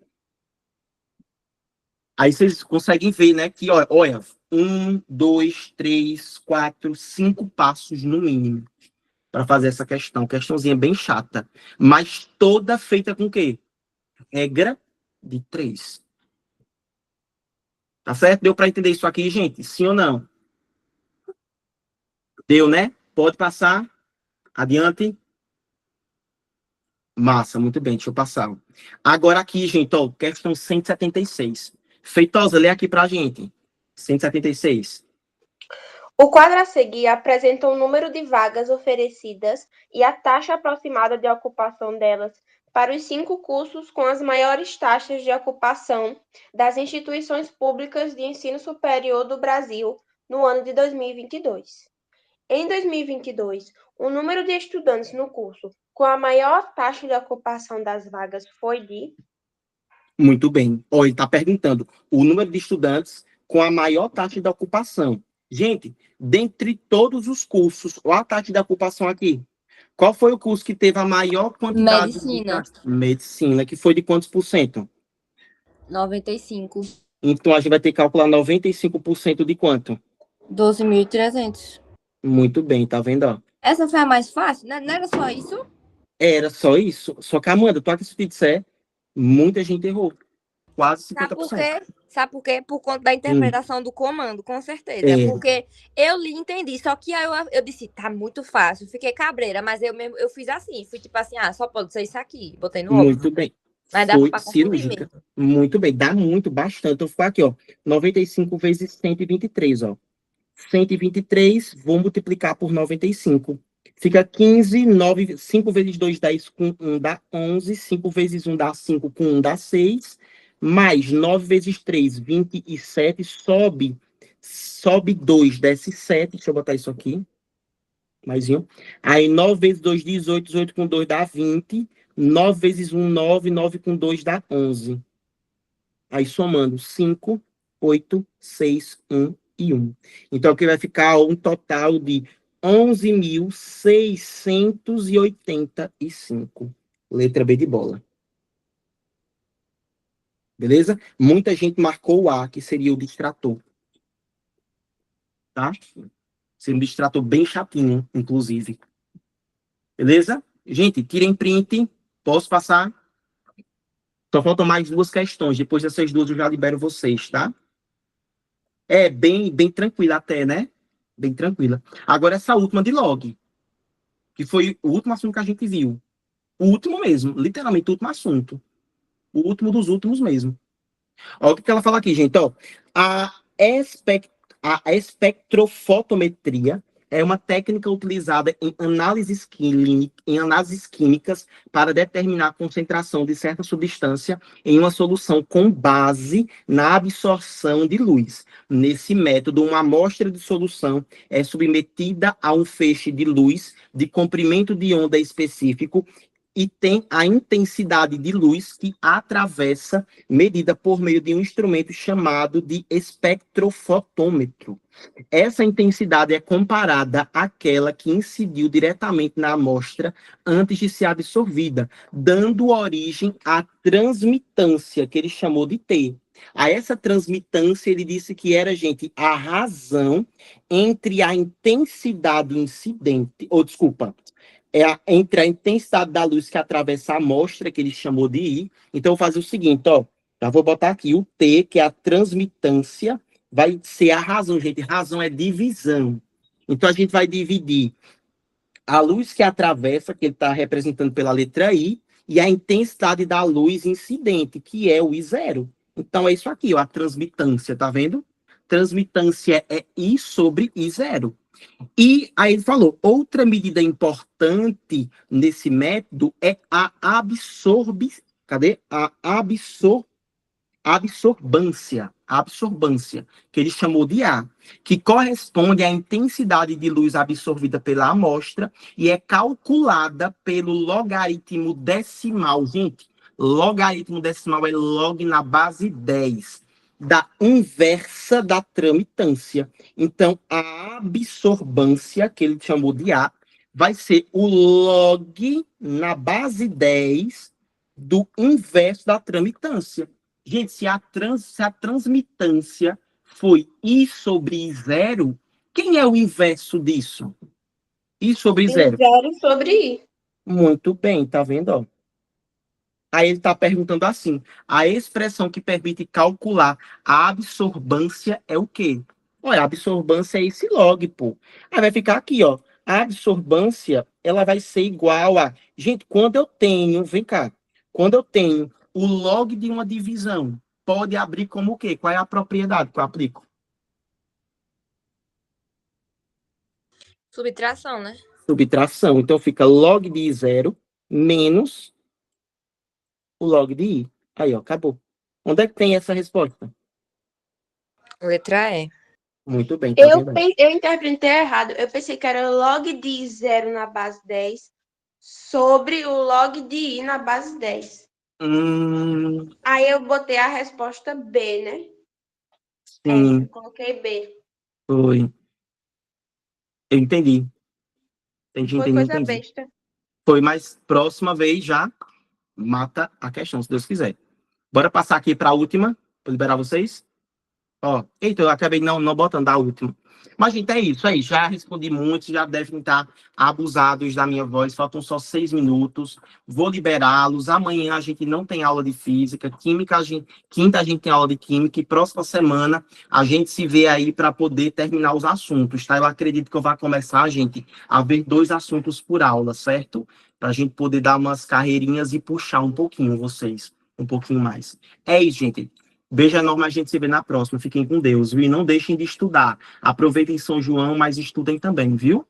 Aí vocês conseguem ver, né, que, olha, 1, 2, 3, 4, 5 passos no mínimo para fazer essa questão. Questãozinha bem chata, mas toda feita com o quê? Regra de 3. Tá certo? Deu para entender isso aqui, gente? Sim ou não? Deu, né? Pode passar. Adiante. Massa, muito bem, deixa eu passar. Agora aqui, gente, ó, questão 176. Feitosa, lê aqui pra gente. 176. O quadro a seguir apresenta o número de vagas oferecidas e a taxa aproximada de ocupação delas para os 5 cursos com as maiores taxas de ocupação das instituições públicas de ensino superior do Brasil no ano de 2022. Em 2022, o número de estudantes no curso com a maior taxa de ocupação das vagas foi de... Muito bem. Ó, ele está perguntando o número de estudantes com a maior taxa de ocupação. Gente, dentre todos os cursos, olha a taxa de ocupação aqui. Qual foi o curso que teve a maior quantidade Medicina. de... Medicina, que foi de quantos por cento? 95. Então, a gente vai ter que calcular 95% de quanto? 12.300. Muito bem, tá vendo, ó? Essa foi a mais fácil, né? Não era só isso? Era só isso. Só que, Amanda, tu acredita que se te disser, muita gente errou. Quase 50%. Sabe por quê? Sabe por quê? Por conta da interpretação do comando, com certeza. É. Porque eu li e entendi. Só que aí eu disse, tá muito fácil. Fiquei cabreira, mas eu fiz assim. Fui tipo assim, só pode ser isso aqui. Botei no óbvio. Muito bem. Mas dá Foi pra confundir cirúrgica. mesmo. Muito bem. Dá muito, bastante. Então, ficou aqui, ó. 95 vezes 123, ó. 123, vou multiplicar por 95. Fica 15, 9, 5 vezes 2, 10 com 1 dá 11, 5 vezes 1 dá 5, com 1 dá 6, mais 9 vezes 3, 27, sobe 2, desce 7, deixa eu botar isso aqui, mais um. Aí 9 vezes 2, 18, 18 com 2 dá 20, 9 vezes 1, 9, 9 com 2 dá 11. Aí somando 5, 8, 6, 1 e 1. Então aqui vai ficar um total de 11.685. Letra B de bola. Beleza? Muita gente marcou o A, que seria o distrator. Tá? Seria um distrator bem chatinho, inclusive. Beleza? Gente, tirem print. Posso passar? Só faltam mais 2 questões. Depois dessas 2 eu já libero vocês, tá? É bem tranquila até, né? Bem tranquila. Agora essa última de log, que foi o último assunto que a gente viu. O último mesmo, literalmente o último assunto. O último dos últimos mesmo. Olha o que ela fala aqui, gente. Ó, a espectrofotometria é uma técnica utilizada em análises químicas para determinar a concentração de certa substância em uma solução com base na absorção de luz. Nesse método, uma amostra de solução é submetida a um feixe de luz de comprimento de onda específico e tem a intensidade de luz que atravessa, medida por meio de um instrumento chamado de espectrofotômetro. Essa intensidade é comparada àquela que incidiu diretamente na amostra antes de ser absorvida, dando origem à transmitância, que ele chamou de T. A essa transmitância, ele disse que era, gente, a razão entre a intensidade incidente, entre a intensidade da luz que atravessa a amostra, que ele chamou de I. Então, eu vou fazer o seguinte, ó. Já vou botar aqui o T, que é a transmitância, vai ser a razão, gente. Razão é divisão. Então, a gente vai dividir a luz que atravessa, que ele está representando pela letra I, e a intensidade da luz incidente, que é o I0. Então, é isso aqui, ó, a transmitância, tá vendo? Transmitância é I sobre I0. E aí ele falou, outra medida importante nesse método é a absorbância, que ele chamou de A, que corresponde à intensidade de luz absorvida pela amostra e é calculada pelo logaritmo decimal. Gente, logaritmo decimal é log na base 10 da inversa da tramitância. Então, a absorbância, que ele chamou de A, vai ser o log na base 10 do inverso da tramitância. Gente, se a transmitância foi I sobre I0, quem é o inverso disso? I sobre I0. I0 sobre I. Muito bem, tá vendo? Ó? Aí ele está perguntando assim, a expressão que permite calcular a absorbância é o quê? Olha, a absorbância é esse log, pô. Aí vai ficar aqui, ó. A absorbância, ela vai ser igual a... Gente, quando eu tenho... Vem cá. Quando eu tenho o log de uma divisão, pode abrir como o quê? Qual é a propriedade que eu aplico? Subtração, né? Subtração. Então, fica log de I0 menos o log de I. Aí, ó, acabou. Onde é que tem essa resposta? Letra E. Muito bem, tá vendo? Eu interpretei errado. Eu pensei que era log de I0 na base 10 sobre o log de I na base 10. Aí eu botei a resposta B, né? Sim. Eu coloquei B. Foi. Eu entendi. Foi coisa besta. Foi, mas próxima vez já mata a questão, se Deus quiser. Bora passar aqui para a última, para liberar vocês. Ó, eita, eu acabei não botando a última. Mas, gente, é isso aí. Já respondi muito, já devem estar abusados da minha voz. Faltam só 6 minutos. Vou liberá-los. Amanhã a gente não tem aula de física. Quinta a gente tem aula de química. E próxima semana a gente se vê aí para poder terminar os assuntos, tá? Eu acredito que eu vou começar, gente, a ver 2 assuntos por aula, certo? Para a gente poder dar umas carreirinhas e puxar um pouquinho vocês. Um pouquinho mais. É isso, gente. Beijo enorme, a gente se vê na próxima. Fiquem com Deus, viu? E não deixem de estudar. Aproveitem São João, mas estudem também, viu?